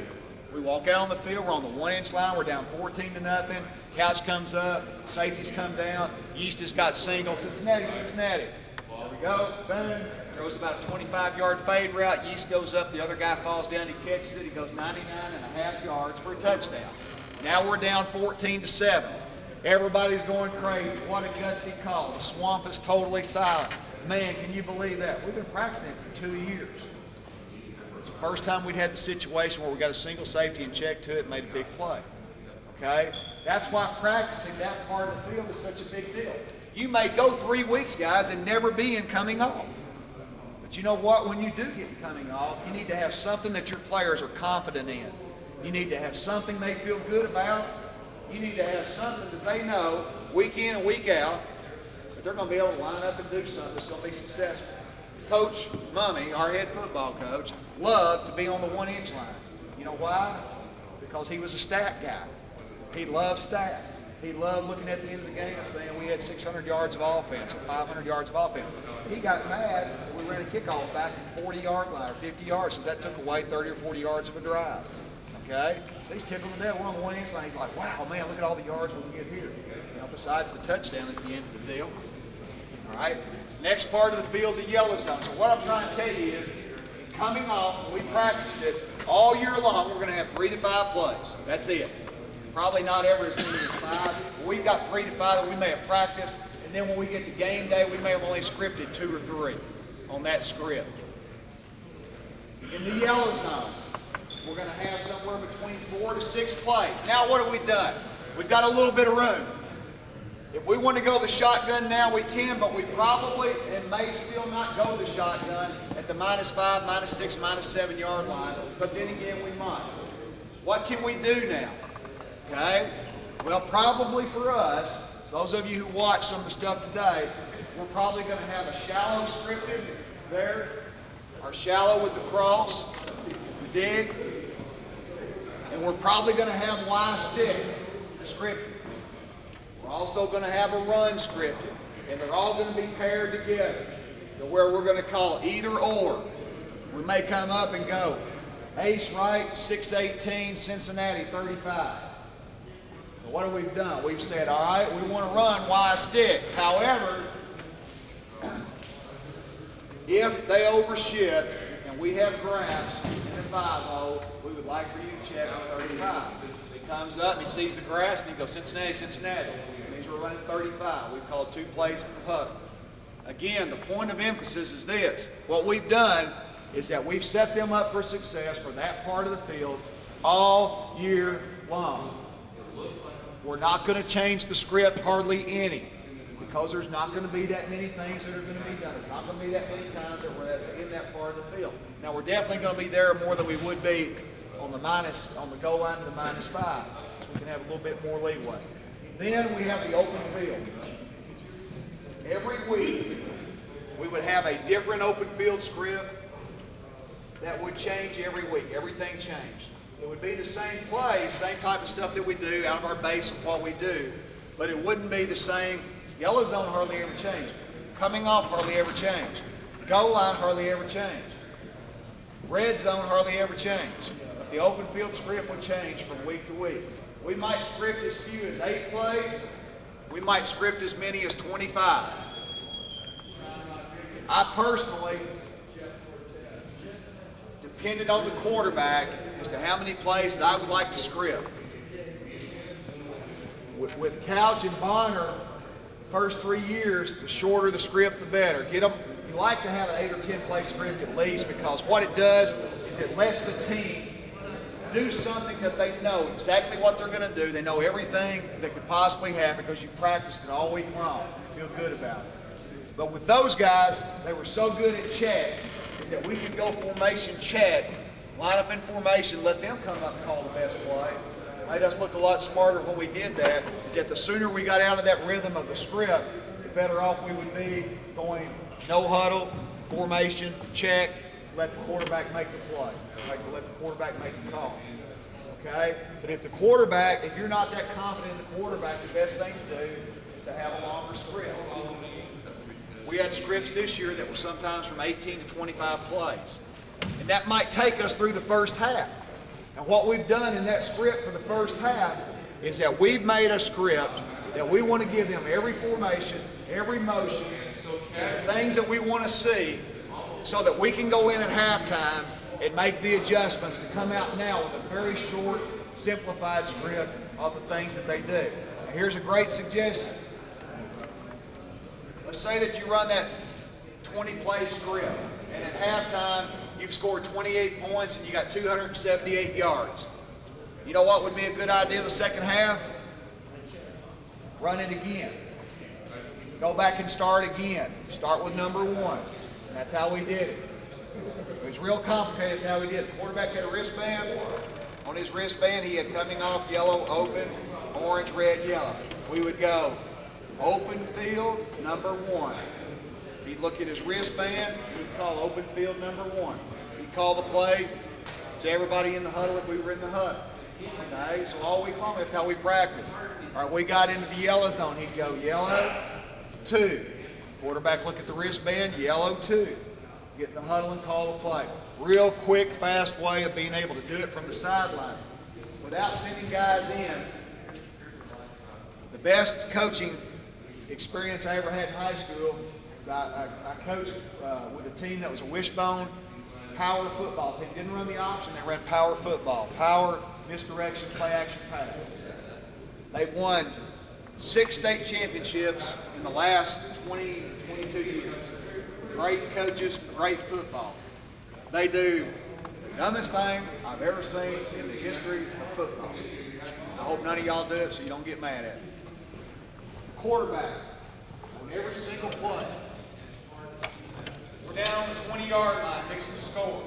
We walk out on the field, we're on the 1 inch line, we're down 14-0. Couch comes up, safeties come down, East has got single, Cincinnati, Cincinnati. There we go, boom. Throws about a 25-yard fade route, East goes up, the other guy falls down, he catches it, he goes 99.5 yards for a touchdown. Now we're down 14-7. Everybody's going crazy. What a gutsy call. The swamp is totally silent. Man, can you believe that? We've been practicing it for 2 years. It's the first time we'd had the situation where we got a single safety and check to it and made a big play. Okay? That's why practicing that part of the field is such a big deal. You may go 3 weeks, guys, and never be in coming off. But you know what? When you do get coming off, you need to have something that your players are confident in. You need to have something they feel good about. You need to have something that they know week in and week out that they're going to be able to line up and do something that's going to be successful. Coach Mummy, our head football coach, loved to be on the 1-inch line. You know why? Because he was a stat guy. He loved stats. He loved looking at the end of the game and saying we had 600 yards of offense or 500 yards of offense. He got mad when we ran a kickoff back to the 40-yard line or 50 yards because that took away 30 or 40 yards of a drive. Okay? So he's tickled to death. We're on the 1-inch line. He's like, wow, man, look at all the yards we can get here. You know, besides the touchdown at the end of the deal. All right? Next part of the field, the yellow zone. So what I'm trying to tell you is, coming off, we practiced it all year long. We're going to have 3 to 5 plays. That's it. Probably not ever as many as 5. But we've got 3 to 5 that we may have practiced. And then when we get to game day, we may have only scripted 2 or 3 on that script. In the yellow zone, we're going to have somewhere between 4 to 6 plays. Now what have we done? We've got a little bit of room. If we want to go the shotgun now, we can, but we probably and may still not go the shotgun at the -5, -6, -7 yard line, but then again, we might. What can we do now? Okay? Well, probably for us, those of you who watch some of the stuff today, we're probably going to have a shallow scripted there, or shallow with the cross, dig, and we're probably going to have Y stick scripted. We're also going to have a run scripted, and they're all going to be paired together to where we're going to call either or. We may come up and go, Ace right, 618, Cincinnati 35. So what have we done? We've said, all right, we want to run Y stick. However, if they overship and we have grass in the 5-hole, we would like for you to check on 35. He comes up and he sees the grass and he goes, Cincinnati, Cincinnati. It means we're running 35. We've called 2 plays in the huddle. Again, the point of emphasis is this. What we've done is that we've set them up for success for that part of the field all year long. We're not going to change the script hardly any because there's not going to be that many things that are going to be done. There's not going to be that many times that we're in that part of the field. Now, we're definitely going to be there more than we would be on the goal line to the -5. So we can have a little bit more leeway. Then we have the open field. Every week, we would have a different open field script that would change every week. Everything changed. It would be the same play, same type of stuff that we do out of our base of what we do, but it wouldn't be the same. Yellow zone hardly ever changed. Coming off hardly ever changed. Goal line hardly ever changed. Red zone hardly ever changed. But the open field script would change from week to week. We might script as few as 8 plays. We might script as many as 25. I personally depended on the quarterback as to how many plays that I would like to script. With Couch and Bonner, first 3 years, the shorter the script, the better. You like to have an 8 or 10 play script at least, because what it does is it lets the team do something that they know exactly what they're going to do. They know everything that could possibly happen because you've practiced it all week long. You feel good about it. But with those guys, they were so good at check is that we could go formation check, line up in formation, let them come up and call the best play. It made us look a lot smarter when we did that, is that the sooner we got out of that rhythm of the script, the better off we would be going no huddle, formation, check, let the quarterback make the play. Let the quarterback make the call. Okay? But if you're not that confident in the quarterback, the best thing to do is to have a longer script. We had scripts this year that were sometimes from 18 to 25 plays. And that might take us through the first half. And what we've done in that script for the first half is that we've made a script that we want to give them every formation, every motion, the things that we want to see, so that we can go in at halftime and make the adjustments to come out now with a very short, simplified script off the things that they do. Now, here's a great suggestion. Let's say that you run that 20-play script. And at halftime, you've scored 28 points and you got 278 yards. You know what would be a good idea the second half? Run it again. Go back and start again. Start with number 1. That's how we did it. It was real complicated. That's how we did it. The quarterback had a wristband. On his wristband, he had coming off yellow, open, orange, red, yellow. We would go open field, number 1. He'd look at his wristband. He'd call open field, number 1. He'd call the play to everybody in the huddle if we were in the huddle. Okay, so all week long, that's how we practiced. All right, we got into the yellow zone. He'd go yellow, 2. Quarterback look at the wristband, yellow, 2. Get in the huddle and call the play. Real quick, fast way of being able to do it from the sideline without sending guys in. The best coaching experience I ever had in high school was I coached with a team that was a wishbone power football team. Didn't run the option, they ran power football. Power, misdirection, play action, pass. They've won 6 state championships in the last 22 years. Great coaches, great football. They do the dumbest thing I've ever seen in the history of football. I hope none of y'all do it so you don't get mad at me. Quarterback on every single play. We're down on the 20-yard line, fixing to score.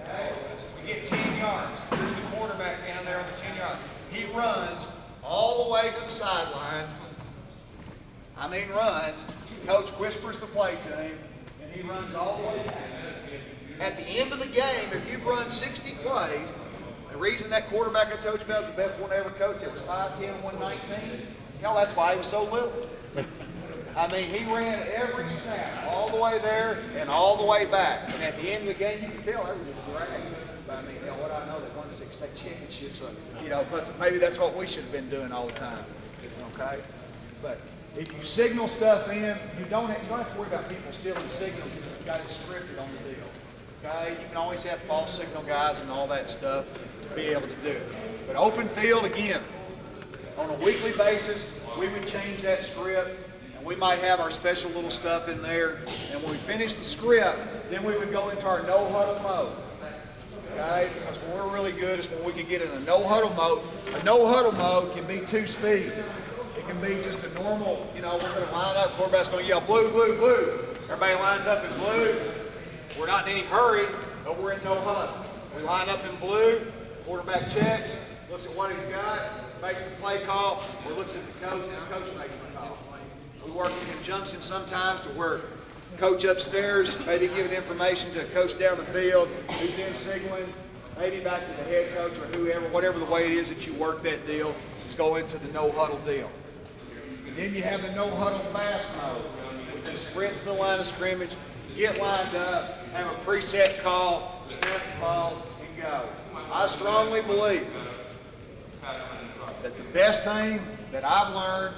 Okay? We get 10 yards. Here's the quarterback down there on the 10 yards. He runs all the way to the sideline. I mean runs. Coach whispers the play to him, and he runs all the way back. At the end of the game, if you've run 60 plays, the reason that quarterback I told you about is the best one I ever coached, it was 5'10", 119. You know, that's why he was so little. I mean, he ran every snap all the way there and all the way back. And at the end of the game, you can tell everybody bragged. But I mean, you know what I know, they won 6 state championships. So, you know, but maybe that's what we should have been doing all the time. Okay? But if you signal stuff in, you don't have to worry about people stealing signals if you've got it scripted on the deal. Okay? You can always have false signal guys and all that stuff to be able to do it. But open field, again, on a weekly basis, we would change that script, and we might have our special little stuff in there. And when we finish the script, then we would go into our no huddle mode. Okay? Because when we're really good is when we can get in a no huddle mode. A no huddle mode can be 2 speeds. It can be just a normal, you know, we're going to line up, quarterback's going to yell blue, blue, blue. Everybody lines up in blue. We're not in any hurry, but we're in no huddle. We line up in blue, quarterback checks, looks at what he's got, makes the play call, or looks at the coach, and the coach makes the call. We work in conjunction sometimes to where coach upstairs, maybe giving information to coach down the field, who's in signaling, maybe back to the head coach or whoever, whatever the way it is that you work that deal, is go into the no huddle deal. And then you have the no huddle fast mode, which is sprint to the line of scrimmage, get lined up, have a preset call, snap the ball, and go. I strongly believe that the best thing that I've learned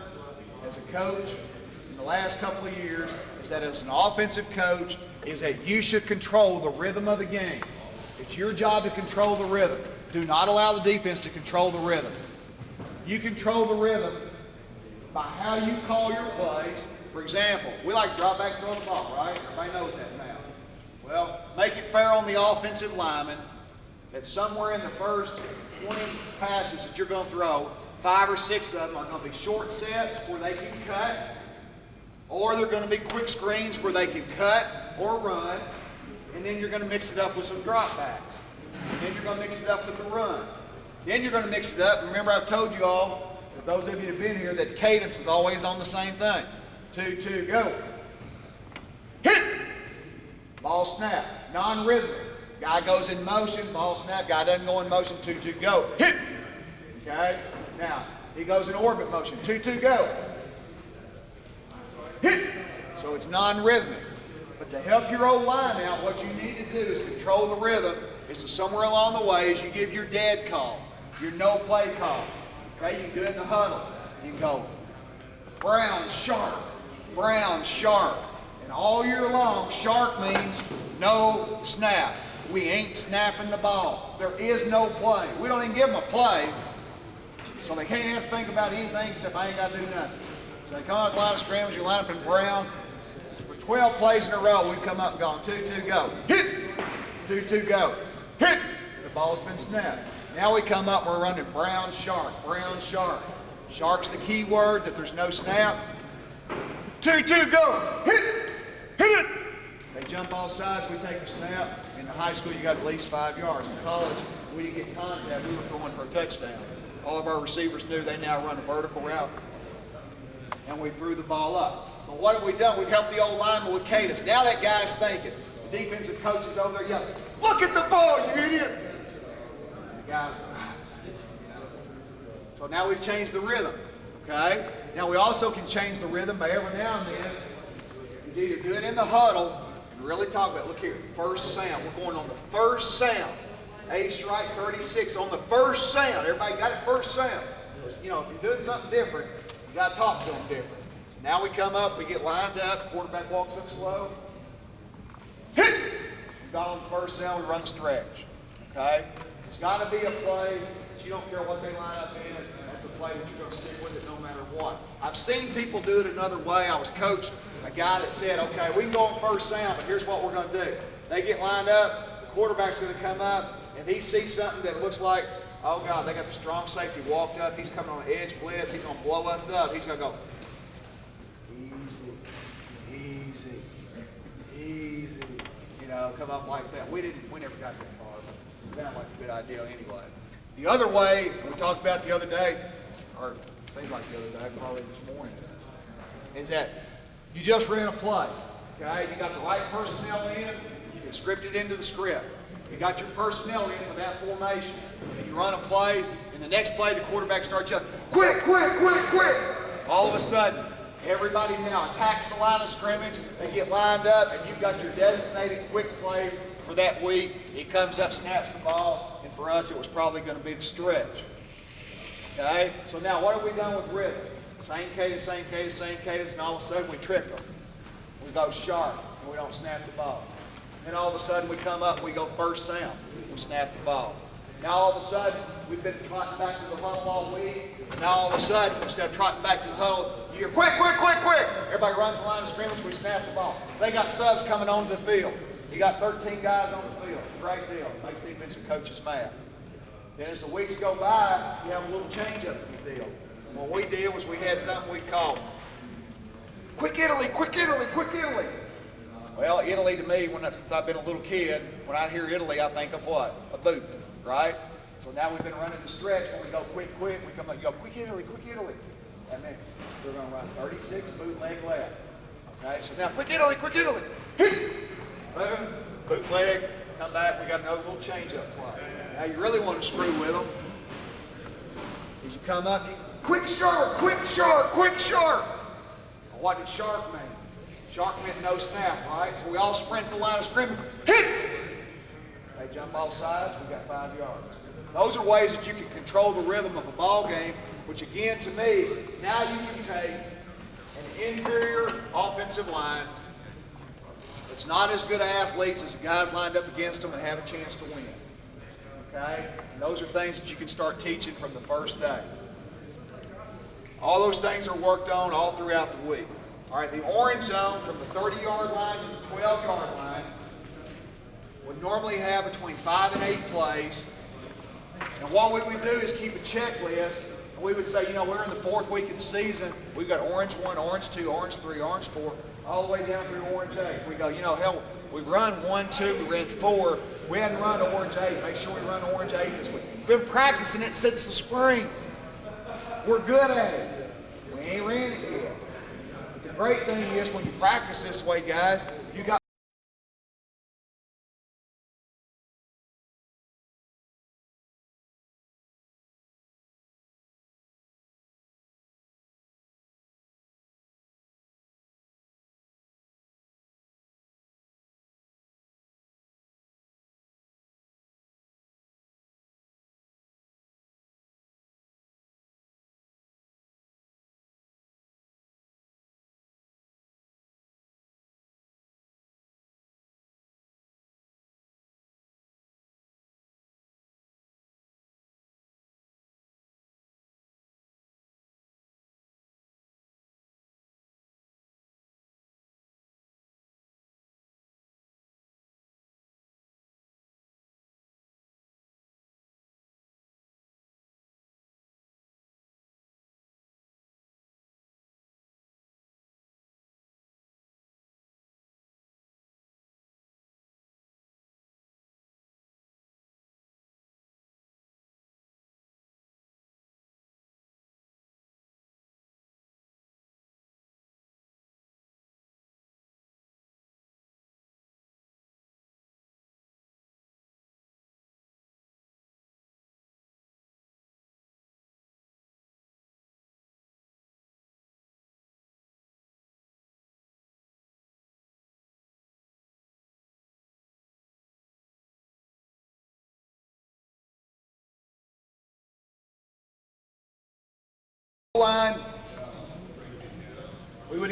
as a coach in the last couple of years is that as an offensive coach is that you should control the rhythm of the game. It's your job to control the rhythm. Do not allow the defense to control the rhythm. You control the rhythm by how you call your plays. For example, we like to drop back and throw the ball, right? Everybody knows that now. Well, make it fair on the offensive lineman that somewhere in the first 20 passes that you're going to throw, 5 or 6 of them are going to be short sets where they can cut, or they're going to be quick screens where they can cut or run, and then you're going to mix it up with some drop backs. And then you're going to mix it up with the run. Then you're going to mix it up, and remember I've told you all, for those of you that have been here, that the cadence is always on the same thing. 2, 2, go. Hit! Ball snap, non-rhythmic. Guy goes in motion, ball snap, guy doesn't go in motion, 2, 2, go. Hit! Okay? Now, he goes in orbit motion, 2, 2, go. Hit! So it's non-rhythmic. But to help your old line out, what you need to do is control the rhythm. Is to somewhere along the way is you give your dead call, your no play call. Okay, you can do it in the huddle. You can go brown, sharp, brown, sharp. And all year long, sharp means no snap. We ain't snapping the ball. There is no play. We don't even give them a play, so they can't have to think about anything except I ain't got to do nothing. So they come out the line of scrimmage, you line up in brown. 12 plays in a row, we've come up and gone 2-2 go. Hit! 2-2 go. Hit! The ball's been snapped. Now we come up, we're running brown shark, brown shark. Shark's the key word that there's no snap. 2-2 go. Hit! Hit it! They jump off sides, we take the snap. In the high school, you got at least 5 yards. In college, we didn't get contact, we were throwing for a touchdown. All of our receivers knew they now run a vertical route, and we threw the ball up. But what have we done? We've helped the old lineman with cadence. Now that guy's thinking. The defensive coach is over there yelling, "Look at the ball, you idiot!" And the guys go, "Ah." So now we've changed the rhythm, okay? Now we also can change the rhythm by every now and then is either do it in the huddle and really talk about, look here, first sound. We're going on the first sound. A strike 36 on the first sound. Everybody got it, first sound. You know, if you're doing something different, you got to talk to them different. Now we come up, we get lined up, quarterback walks up slow. Hit! We got on the first sound, we run the stretch. Okay? It's got to be a play that you don't care what they line up in. That's a play that you're going to stick with it no matter what. I've seen people do it another way. I was coached a guy that said, okay, we can go on first sound, but here's what we're going to do. They get lined up, the quarterback's going to come up, and he sees something that looks like, oh God, they got the strong safety walked up, he's coming on an edge blitz, he's going to blow us up, he's going to go, easy, easy, you know, come up like that. We never got that far, but it sounded like a good idea anyway. The other way, we talked about the other day, or seems like the other day, probably this morning, is that you just ran a play, okay? You got the right personnel in, you can script it into the script. You got your personnel in for that formation. And you run a play, and the next play, the quarterback starts yelling, quick, quick, quick, quick. All of a sudden, everybody now attacks the line of scrimmage. They get lined up, and you've got your designated quick play for that week. He comes up, snaps the ball, and for us, it was probably going to be the stretch. Okay? So now, what have we done with rhythm? Same cadence, same cadence, same cadence, and all of a sudden, we trick them. We go sharp, and we don't snap the ball. Then all of a sudden we come up and we go first sound. We snap the ball. Now all of a sudden we've been trotting back to the huddle all week. And now all of a sudden, instead of trotting back to the huddle, you hear quick, quick, quick, quick. Everybody runs the line of scrimmage, we snap the ball. They got subs coming onto the field. You got 13 guys on the field. Great deal. Makes defensive coaches mad. Then as the weeks go by, you have a little change up in the deal. And what we did was we had something we called Quick Italy, Quick Italy, Quick Italy. Well, Italy to me, since I've been a little kid, when I hear Italy, I think of what? A boot, right? So now we've been running the stretch. When we go quick, quick, we come up, you go, Quick Italy, Quick Italy. And then we're going to run 36, bootleg left. Okay, so now Quick Italy, Quick Italy. Boom, bootleg, come back, we got another little change-up play. Now you really want to screw with them. As you come up, quick sharp, quick sharp, quick sharp. What did sharp mean? Shark meant no snap, right? So we all sprint to the line of scrimmage. Hit! They jump off sides, we got 5 yards. Those are ways that you can control the rhythm of a ball game, which again, to me, now you can take an inferior offensive line that's not as good athletes as the guys lined up against them and have a chance to win. Okay? And those are things that you can start teaching from the first day. All those things are worked on all throughout the week. All right, the orange zone from the 30-yard line to the 12-yard line would normally have between 5 and 8 plays. And what we would do is keep a checklist. And we would say, you know, we're in the 4th week of the season. We've got orange 1, orange 2, orange 3, orange 4, all the way down through orange 8. We go, you know, hell, we've run 1, 2, we ran 4. We hadn't run orange 8. Make sure we run orange 8 this week. We've been practicing it since the spring. We're good at it. We ain't ran it yet. The great thing is when you practice this way, guys, you got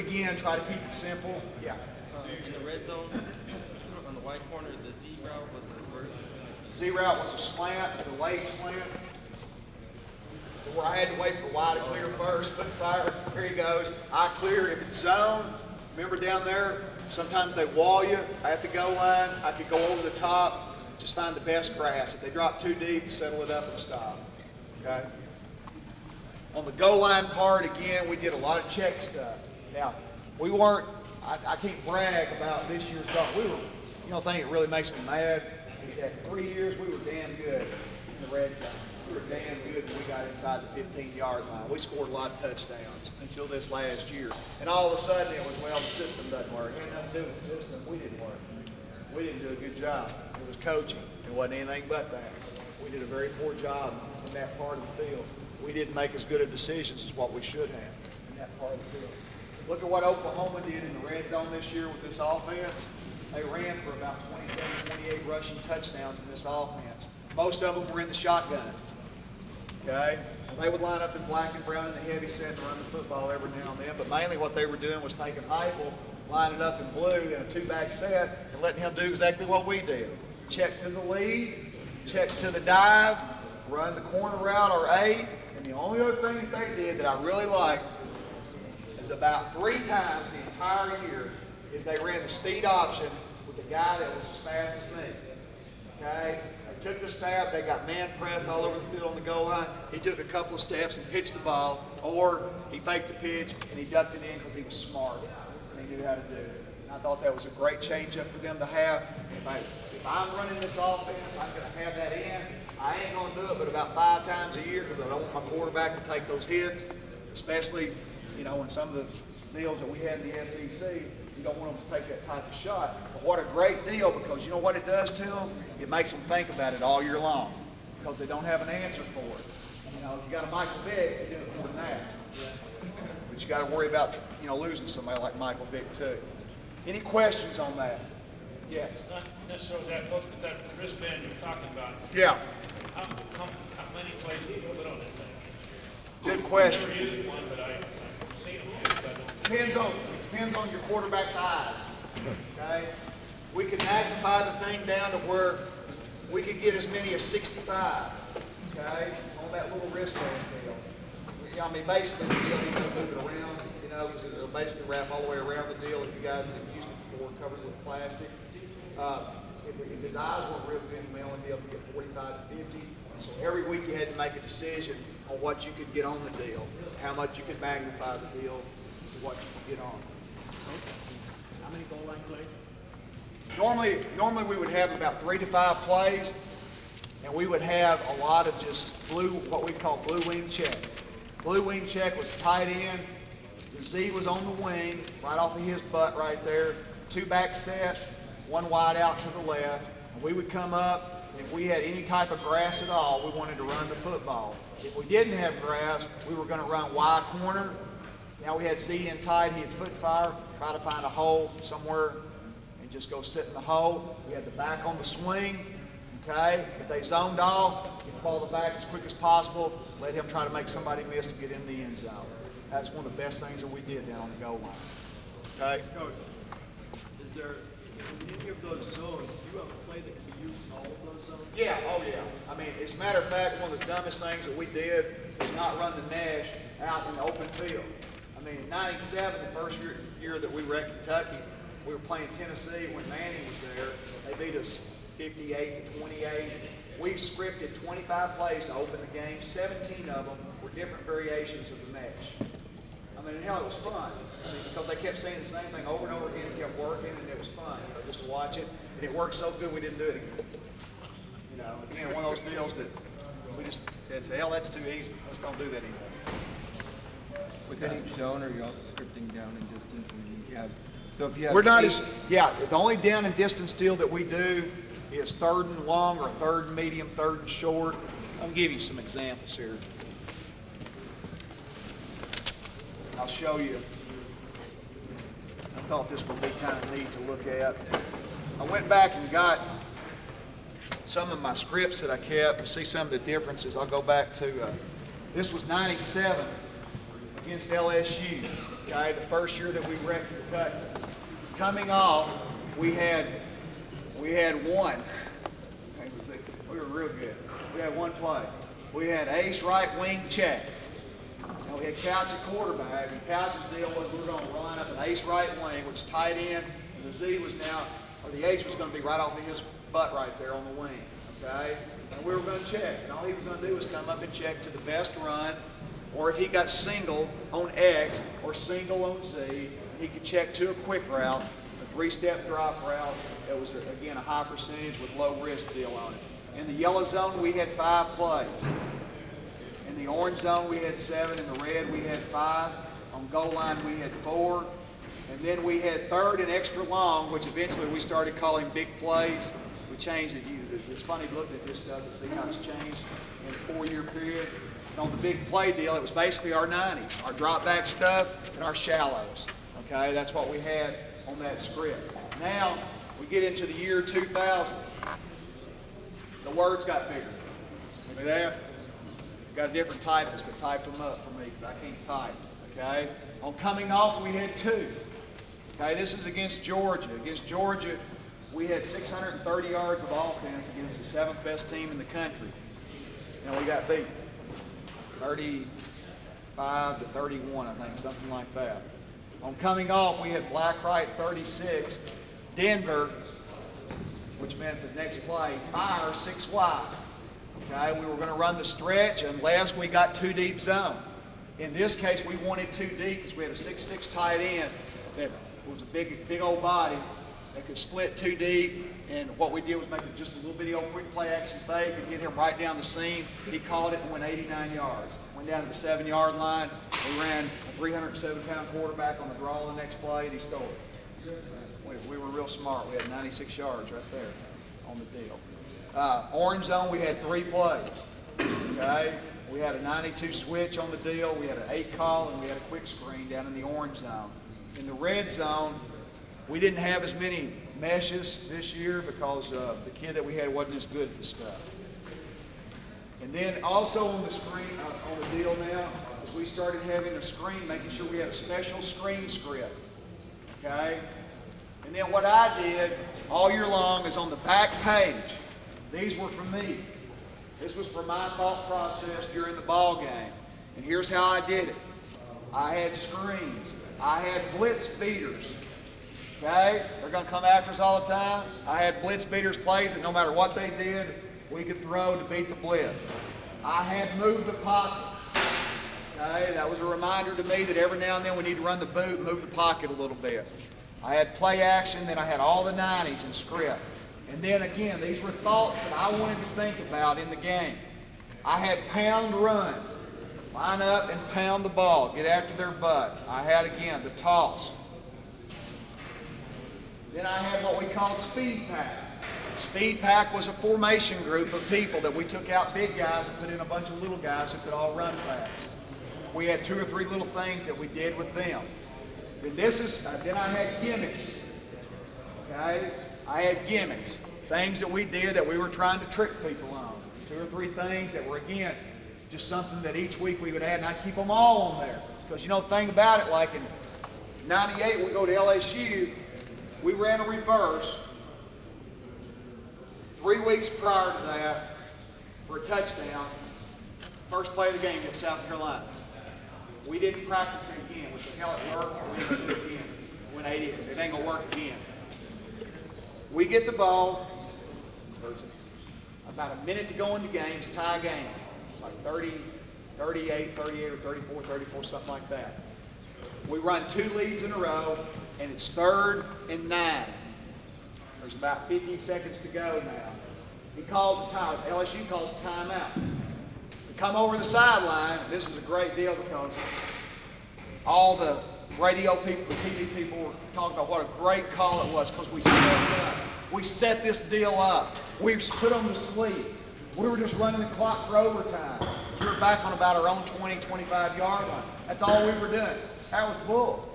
again, try to keep it simple. Yeah. In the red zone, on the white corner, the Z route was a vertical. Z route was a slant, a delayed slant, where I had to wait for Y to clear first, foot fire, there he goes. I clear, if it's zone, remember down there, sometimes they wall you at the goal line. I could go over the top, just find the best grass. If they drop too deep, settle it up and stop, okay? On the goal line part, again, we did a lot of check stuff. Now, we weren't, I can't brag about this year's goal. We were, you know, the thing that really makes me mad is that 3 years we were damn good in the red zone. We were damn good when we got inside the 15-yard line. We scored a lot of touchdowns until this last year. And all of a sudden it was, well, the system doesn't work. It had nothing to do with the system. We didn't work. We didn't do a good job. It was coaching. It wasn't anything but that. We did a very poor job in that part of the field. We didn't make as good of decisions as what we should have in that part of the field. Look at what Oklahoma did in the red zone this year with this offense. They ran for about 27, 28 rushing touchdowns in this offense. Most of them were in the shotgun. Okay? They would line up in black and brown in the heavy set and run the football every now and then, but mainly what they were doing was taking Heupel, lining it up in blue in a two-back set, and letting him do exactly what we did. Check to the lead, check to the dive, run the corner route or 8, and the only other thing that they did that I really liked is about 3 times the entire year is they ran the speed option with the guy that was as fast as me. Okay? They took the snap, they got man press all over the field on the goal line. He took a couple of steps and pitched the ball, or he faked the pitch and he ducked it in because he was smart and he knew how to do it. And I thought that was a great changeup for them to have. If I'm running this offense, I'm going to have that in. I ain't going to do it but about 5 times a year because I don't want my quarterback to take those hits, especially, you know, in some of the deals that we had in the SEC. You don't want them to take that type of shot. But what a great deal, because you know what it does to them? It makes them think about it all year long because they don't have an answer for it. You know, if you got a Michael Vick, you do it more than that. But you got to worry about, you know, losing somebody like Michael Vick too. Any questions on that? Yes. Not necessarily that close, but that wristband you're talking about. Yeah. How many plays do you put on that thing? Good question. I've never used one, but I've seen them used. I don't. Depends on your quarterback's eyes. Okay? We can magnify the thing down to where we could get as many as 65. Okay? On that little wristband deal. I mean, basically, you don't need to move it around. You know, it'll basically wrap all the way around the deal if you guys have used it before, covered with plastic. If his eyes weren't real good, you may only be able to get 45 to 50. So every week you had to make a decision on what you could get on the deal, how much you could magnify the deal to what you could get on. How many goal line plays? Normally we would have about 3 to 5 plays, and we would have a lot of just what we call blue wing check. Blue wing check was tight end. The Z was on the wing, right off of his butt right there. 2 back set, 1 wide out to the left. And we would come up, and if we had any type of grass at all, we wanted to run the football. If we didn't have grass, we were going to run Y corner. Now we had Z in tight, he had foot fire, try to find a hole somewhere and just go sit in the hole. We had the back on the swing, okay? If they zoned off, get the ball to the back as quick as possible, let him try to make somebody miss to get in the end zone. That's one of the best things that we did down on the goal line, okay? Coach, is there, in any of those zones, do you have a play that can be used in all of those zones? Yeah, oh yeah. I mean, as a matter of fact, one of the dumbest things that we did was not run the mesh out in the open field. I mean, in '97, the first year that we were at Kentucky, we were playing Tennessee when Manning was there. They beat us 58 to 28. We scripted 25 plays to open the game. 17 of them were different variations of the mesh. I mean, hell, it was fun because they kept saying the same thing over and over again. It kept working, and it was fun, you know, just to watch it. And it worked so good, we didn't do it again. You know, again, one of those deals that we just said, hell, that's too easy. Let's don't do that anymore. Within each zone, are you also scripting down and distance? And you have, so if you have We're not the only down and distance deal that we do is 3rd and long or 3rd and medium, 3rd and short. I'll give you some examples here. I'll show you. I thought this would be kind of neat to look at. I went back and got some of my scripts that I kept to see some of the differences. I'll go back to, this was '97. against LSU. Okay, the first year that we wrecked Kentucky. Coming off, we had one. We were real good. We had one play. We had ace right wing check. Now we had Couch at quarterback, and Couch's deal was we were going to line up an ace right wing, which tight end, and the Z was now, or the H was going to be right off of his butt right there on the wing. Okay? And we were going to check. And all he was going to do was come up and check to the best run, or if he got single on X or single on Z, he could check to a quick route, a 3-step drop route that was, again, a high percentage with low risk deal on it. In the yellow zone, we had 5 plays. In the orange zone, we had 7. In the red, we had 5. On goal line, we had 4. And then we had third and extra long, which eventually we started calling big plays. We changed it. It's funny looking at this stuff to see how it's changed in a 4-year period. And on the big play deal, it was basically our 90s, our drop back stuff, and our shallows. Okay, that's what we had on that script. Now, we get into the year 2000. The words got bigger. Look at that. Got a different typist that typed them up for me because I can't type. Okay. On coming off, we had 2. Okay, this is against Georgia. Against Georgia, we had 630 yards of offense against the 7th best team in the country. And we got beat 35 to 31, I think, something like that. On coming off, we had black right 36. Denver, which meant the next play, fire 6 wide. Okay, we were going to run the stretch unless we got 2 deep zone. In this case, we wanted 2 deep because we had a 6'6" tight end that was a big old body that could split 2 deep. And what we did was make it just a little bitty old quick play action fake and hit him right down the seam. He caught it and went 89 yards. Went down to the 7-yard line. We ran a 307-pound quarterback on the draw the next play, and he scored. We were real smart. We had 96 yards right there on the deal. Orange zone, we had 3 plays. Okay, we had a 92 switch on the deal. We had an 8 call, and we had a quick screen down in the orange zone. In the red zone, we didn't have as many meshes this year because the kid that we had wasn't as good at the stuff. And then also on the screen, on the deal now, is we started having a screen, making sure we had a special screen script. Okay. And then what I did all year long is on the back page. These were for me. This was for my thought process during the ball game. And here's how I did it. I had screens. I had blitz beaters. Okay? They're going to come after us all the time. I had blitz beaters plays that no matter what they did, we could throw to beat the blitz. I had moved the pocket. Okay? That was a reminder to me that every now and then we need to run the boot, move the pocket a little bit. I had play action, then I had all the 90s in script. And then again, these were thoughts that I wanted to think about in the game. I had pound run. Line up and pound the ball. Get after their butt. I had, again, the toss. Then I had what we called speed pack. Speed pack was a formation group of people that we took out big guys and put in a bunch of little guys who could all run fast. We had 2 or 3 little things that we did with them. Then I had gimmicks. Okay? I had gimmicks. Things that we did that we were trying to trick people on. 2 or 3 things that were, again, just something that each week we would add, and I keep them all on there. Because, you know, the thing about it, like in 98, we go to LSU, we ran a reverse 3 weeks prior to that for a touchdown. First play of the game against South Carolina. We didn't practice it again. We said, hell, it worked. We're going to do it again. When it ain't going to work again. We get the ball. There's about a minute to go in the game. It's tie game. It's like 38 or 34, something like that. We run 2 leads in a row, and it's 3rd and 9. There's about 15 seconds to go now. He calls a time. LSU calls a timeout. We come over the sideline. This is a great deal because all the radio people, the TV people were talking about what a great call it was because we set it up. We set this deal up. We put them to sleep. We were just running the clock for overtime. We were back on about our own 20, 25-yard line. That's all we were doing. That was bull.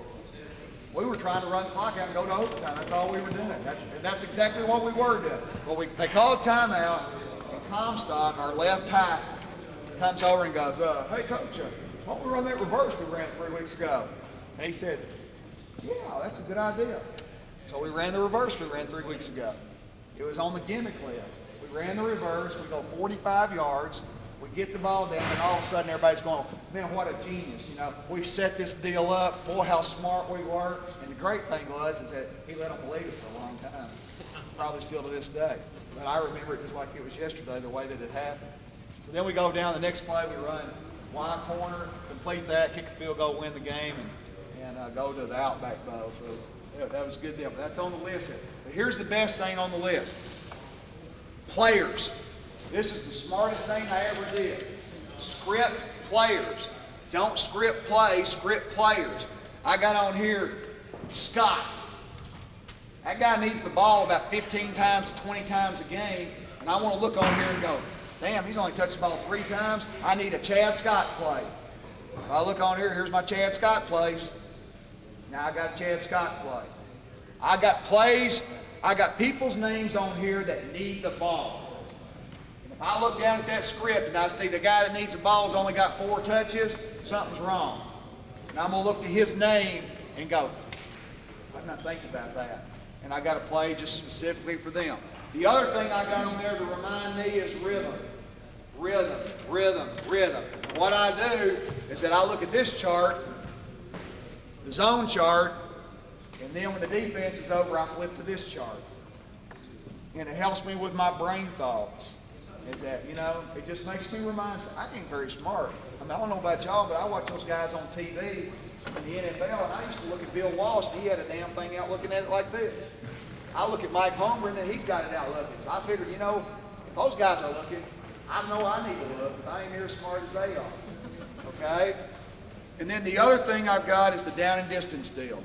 We were trying to run the clock out and go to overtime. That's all we were doing. That's exactly what we were doing. Well, they called timeout, and Comstock, our left tackle, comes over and goes, hey, Coach, why don't we run that reverse we ran 3 weeks ago? And he said, yeah, that's a good idea. So we ran the reverse we ran 3 weeks ago. It was on the gimmick list. We ran the reverse, we go 45 yards, we get the ball down, and all of a sudden everybody's going, man, what a genius. You know, we set this deal up, boy, how smart we were. And the great thing was is that he let them believe it for a long time. Probably still to this day. But I remember it just like it was yesterday, the way that it happened. So then we go down the next play, we run wide corner, complete that, kick a field goal, win the game, and go to the outback bowl. So yeah, that was a good deal. But that's on the list. But here's the best thing on the list. Players. This is the smartest thing I ever did. Script players. Don't script play, script players. I got on here Scott. That guy needs the ball about 15 times to 20 times a game, and I want to look on here and go, damn, he's only touched the ball 3 times. I need a Chad Scott play. So I look on here, here's my Chad Scott plays. Now I got a Chad Scott play. I got plays, I got people's names on here that need the ball. And if I look down at that script and I see the guy that needs the ball has only got 4 touches, something's wrong. And I'm going to look to his name and go, I did not think about that. And I got a play just specifically for them. The other thing I got on there to remind me is rhythm. Rhythm, rhythm, rhythm. And what I do is that I look at this chart, the zone chart, and then when the defense is over, I flip to this chart. And it helps me with my brain thoughts. Is that, you know, it just makes me remind, I ain't very smart. I mean, I don't know about y'all, but I watch those guys on TV in the NFL, and I used to look at Bill Walsh, and he had a damn thing out looking at it like this. I look at Mike Holmgren, and he's got it out looking. So I figured, you know, if those guys are looking, I know I need to look, because I ain't near as smart as they are. Okay? And then the other thing I've got is the down and distance deal.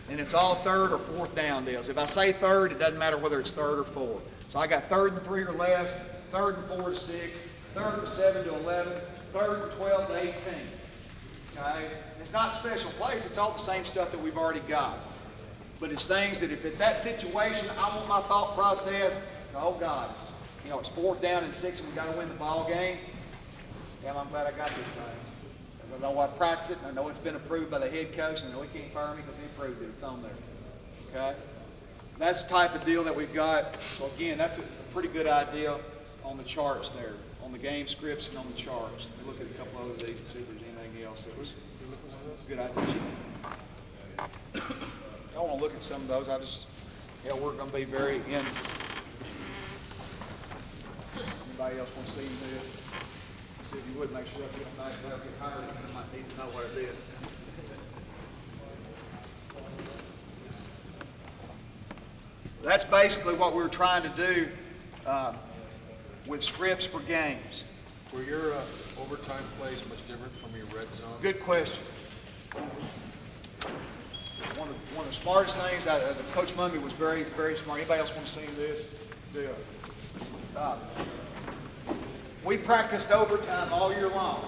And it's all 3rd or 4th down deals. If I say 3rd, it doesn't matter whether it's 3rd or 4th. So I got 3rd and 3 or less, 3rd and 4 to 6, 3rd and 7 to 11, 3rd and 12 to 18. Okay? It's not special plays, it's all the same stuff that we've already got. But it's things that if it's that situation, I want my thought process, oh God, you know, it's 4th down and 6 and we've got to win the ball game. Damn, I'm glad I got these things. I know I practice it, and I know it's been approved by the head coach, and I know he can't fire me because he approved it. It's on there. Okay? That's the type of deal that we've got. So again, that's a pretty good idea on the charts there, on the game scripts and on the charts. We look at a couple of these and see if there's anything else that was a good idea. I want to look at some of those. We're going to be very in. Anybody else want to see this? See if you would make sure I get a nice get hired, I might need to know what I did. That's basically what we were trying to do with scripts for games. Were your overtime plays much different from your red zone? Good question. One of the smartest things, Coach Mumby was very, very smart. Anybody else want to see this? We practiced overtime all year long.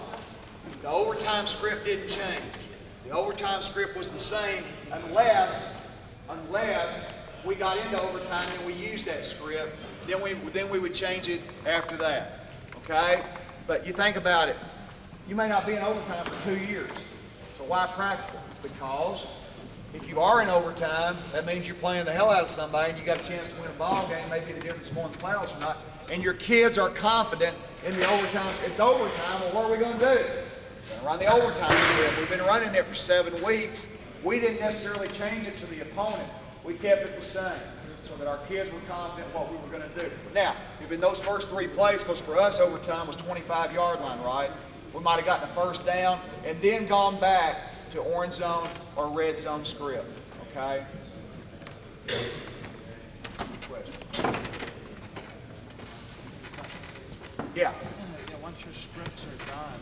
The overtime script didn't change. The overtime script was the same unless we got into overtime and we used that script. Then we would change it after that. Okay? But you think about it. You may not be in overtime for 2 years. So why practice it? Because if you are in overtime, that means you're playing the hell out of somebody and you got a chance to win a ball game, maybe the difference going to the playoffs or not. And your kids are confident in the overtime. It's overtime, well, what are we going to do? We're going to run the overtime script. We've been running it for 7 weeks. We didn't necessarily change it to the opponent. We kept it the same so that our kids were confident in what we were going to do. Now, if in those first 3 plays, because for us overtime was 25-yard line, right? We might have gotten a first down and then gone back to orange zone or red zone script, okay? Question. Yeah. Once your scripts are done,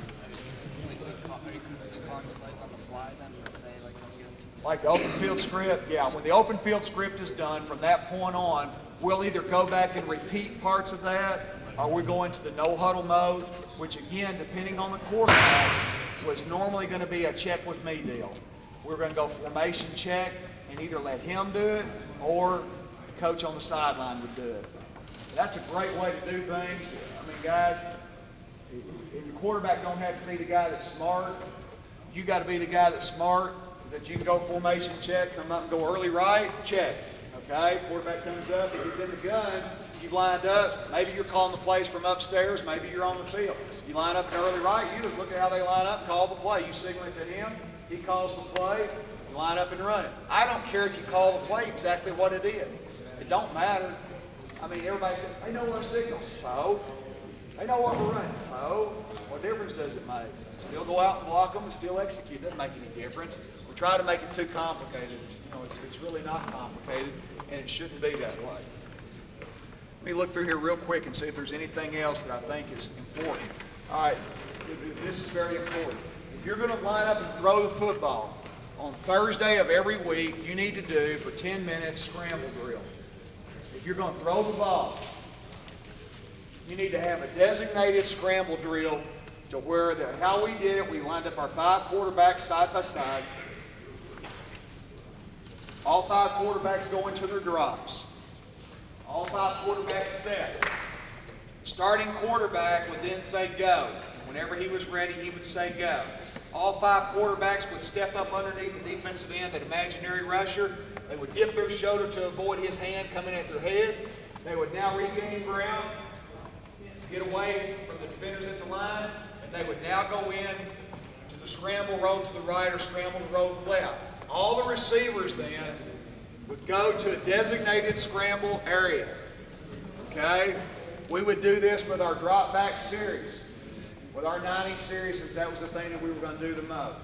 are you calling plays on the fly then, let's say, like when you get into the Like the open field script, yeah. When the open field script is done, from that point on, we'll either go back and repeat parts of that, or we go into the no huddle mode, which again, depending on the quarterback, was normally going to be a check with me deal. We're going to go formation check and either let him do it or the coach on the sideline would do it. That's a great way to do things. I mean, guys, And the quarterback don't have to be the guy that's smart. You got to be the guy that's smart, is that you can go formation check, come up and go early right, check. Okay, quarterback comes up, if he's in the gun, you've lined up, maybe you're calling the plays from upstairs, maybe you're on the field. You line up in early right, you just look at how they line up, call the play. You signal it to him, he calls the play, you line up and run it. I don't care if you call the play exactly what it is. It don't matter. I mean, everybody says, they know our signals, so. They know what we're running, so. What difference does it make? Still go out and block them and still execute. It doesn't make any difference. We try to make it too complicated. It's really not complicated, and it shouldn't be that way. Let me look through here real quick and see if there's anything else that I think is important. All right, this is very important. If you're going to line up and throw the football, on Thursday of every week, you need to do for 10 minutes scramble drill. If you're going to throw the ball, you need to have a designated scramble drill to where how we did it, we lined up our 5 quarterbacks side by side. All 5 quarterbacks go into their drops. All 5 quarterbacks set. Starting quarterback would then say go. Whenever he was ready, he would say go. All 5 quarterbacks would step up underneath the defensive end, that imaginary rusher. They would dip their shoulder to avoid his hand coming at their head. They would now regain ground to get away from the defenders at the line, and they would now go in to the scramble roll to the right or scramble roll to the left. All the receivers then would go to a designated scramble area. Okay? We would do this with our drop back series. With our 90 series, since that was the thing that we were going to do the most.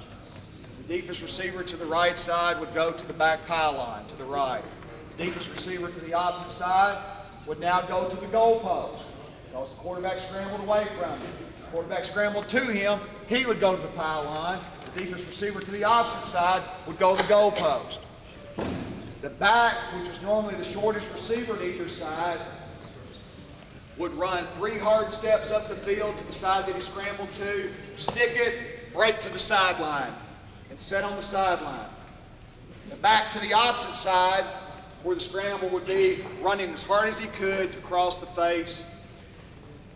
The deepest receiver to the right side would go to the back pylon, to the right. The deepest receiver to the opposite side would now go to the goal post. Because the quarterback scrambled away from him. The quarterback scrambled to him, he would go to the pylon. The deepest receiver to the opposite side would go to the goal post. The back, which is normally the shortest receiver to either side, would run 3 hard steps up the field to the side that he scrambled to, stick it, break to the sideline, and set on the sideline. The back to the opposite side, where the scramble would be, running as hard as he could to cross the face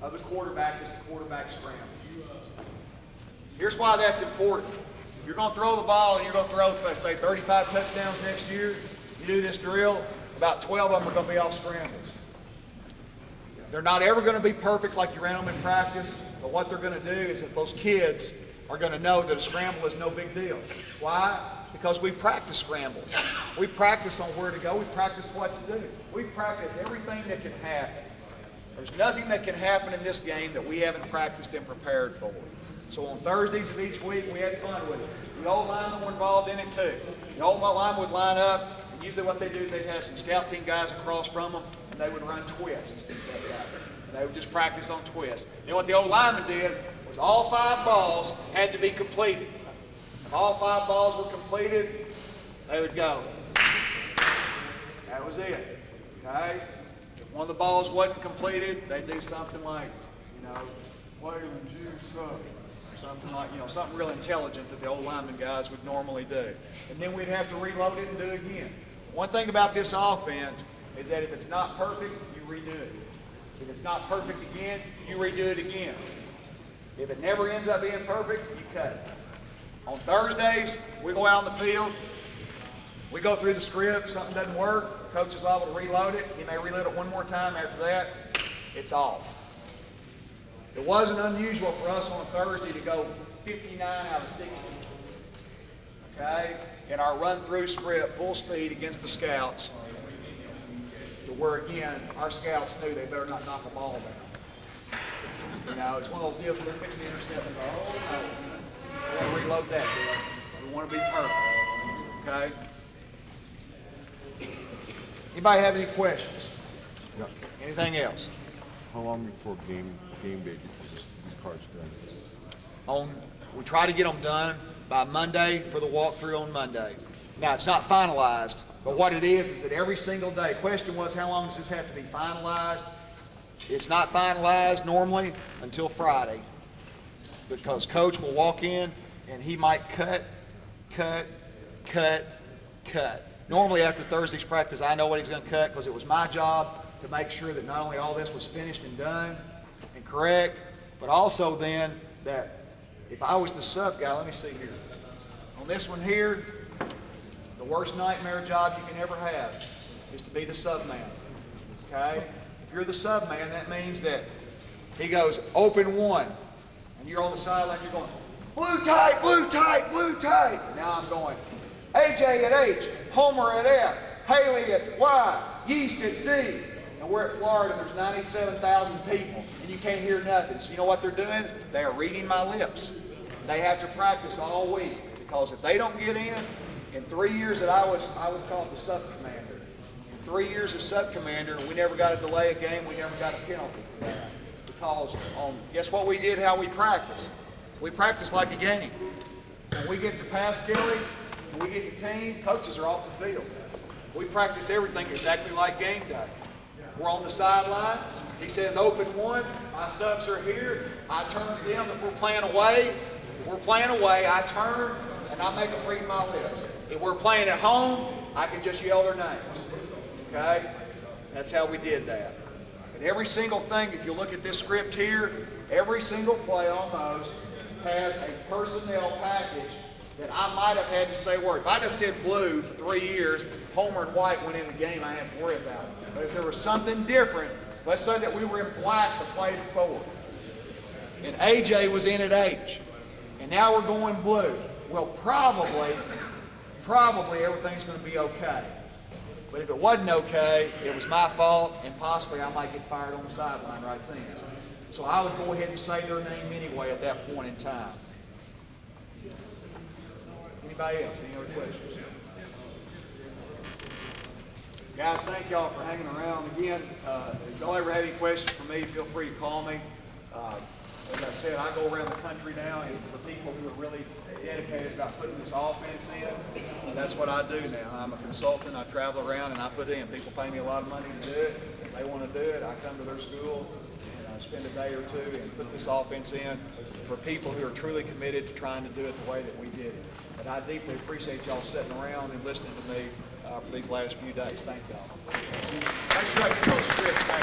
of the quarterback as the quarterback scrambled. Here's why that's important. If you're going to throw the ball and you're going to throw, say, 35 touchdowns next year, you do this drill, about 12 of them are going to be off scrambles. They're not ever going to be perfect like you ran them in practice, but what they're going to do is that those kids are going to know that a scramble is no big deal. Why? Because we practice scramble. We practice on where to go. We practice what to do. We practice everything that can happen. There's nothing that can happen in this game that we haven't practiced and prepared for. So on Thursdays of each week, we had fun with it. The old linemen were involved in it too. The old linemen would line up, and usually what they do is they'd have some scout team guys across from them, and they would run twist. And they would just practice on twist. You know what the old lineman did was all 5 balls had to be completed. If all 5 balls were completed, they would go. That was it. Okay? If one of the balls wasn't completed, they'd do something like, play when you suck. Something like, something real intelligent that the old lineman guys would normally do. And then we'd have to reload it and do it again. One thing about this offense is that if it's not perfect, you redo it. If it's not perfect again, you redo it again. If it never ends up being perfect, you cut it. On Thursdays, we go out on the field, we go through the script, something doesn't work, coach is liable to reload it. He may reload it one more time. After that, it's off. It wasn't unusual for us on a Thursday to go 59 out of 60. Okay? In our run-through script, full speed against the scouts, to where, again, our scouts knew they better not knock a ball down. It's one of those deals where they're fixing to intercept and go, oh, no. We want to reload that deal. We want to be perfect. Okay? Anybody have any questions? Yeah. Anything else? How long before game day get these cards done? We try to get them done by Monday for the walkthrough on Monday. Now, it's not finalized, but what it is that every single day, question was, how long does this have to be finalized? It's not finalized normally until Friday, because coach will walk in and he might cut. Normally after Thursday's practice, I know what he's going to cut, because it was my job to make sure that not only all this was finished and done and correct, But also then that if I was the sub guy, let me see here. On this one here, the worst nightmare job you can ever have is to be the sub man. Okay? If you're the sub man, that means that he goes open one, and you're on the sideline, you're going, blue tight, blue tight, blue tight. And now I'm going, AJ at H, Homer at F, Haley at Y, Yeast at Z. And we're at Florida, and there's 97,000 people, and you can't hear nothing. So you know what they're doing? They are reading my lips. They have to practice all week, because if they don't get in 3 years that I was called the sub commander. In 3 years as sub commander, we never got to delay a game, we never got a penalty for that. Because guess what we did, how we practice? We practice like a game. When we get to pass Kelly, when we get to team, coaches are off the field. We practice everything exactly like game day. We're on the sideline. He says open one. My subs are here. I turn to them. If we're playing away, I turn and I make them read my lips. If we're playing at home, I can just yell their names. Okay? That's how we did that. And every single thing, if you look at this script here, every single play almost has a personnel package that I might have had to say a word. If I just said blue for 3 years, Homer and White went in the game, I didn't have to worry about it. But if there was something different, let's say that we were in black to play before, and AJ was in at H, and now we're going blue. Well, probably everything's going to be okay. But if it wasn't okay, it was my fault, and possibly I might get fired on the sideline right then. So I would go ahead and say their name anyway at that point in time. Anybody else? Any other questions? Guys, thank y'all for hanging around. Again, if y'all ever have any questions for me, feel free to call me. As I said, I go around the country now, and for people who are really dedicated about putting this offense in, that's what I do now. I'm a consultant. I travel around and I put in. People pay me a lot of money to do it. If they want to do it, I come to their school and I spend a day or two and put this offense in for people who are truly committed to trying to do it the way that we did it. But I deeply appreciate y'all sitting around and listening to me for these last few days. Thank y'all. Make sure I get those strips back.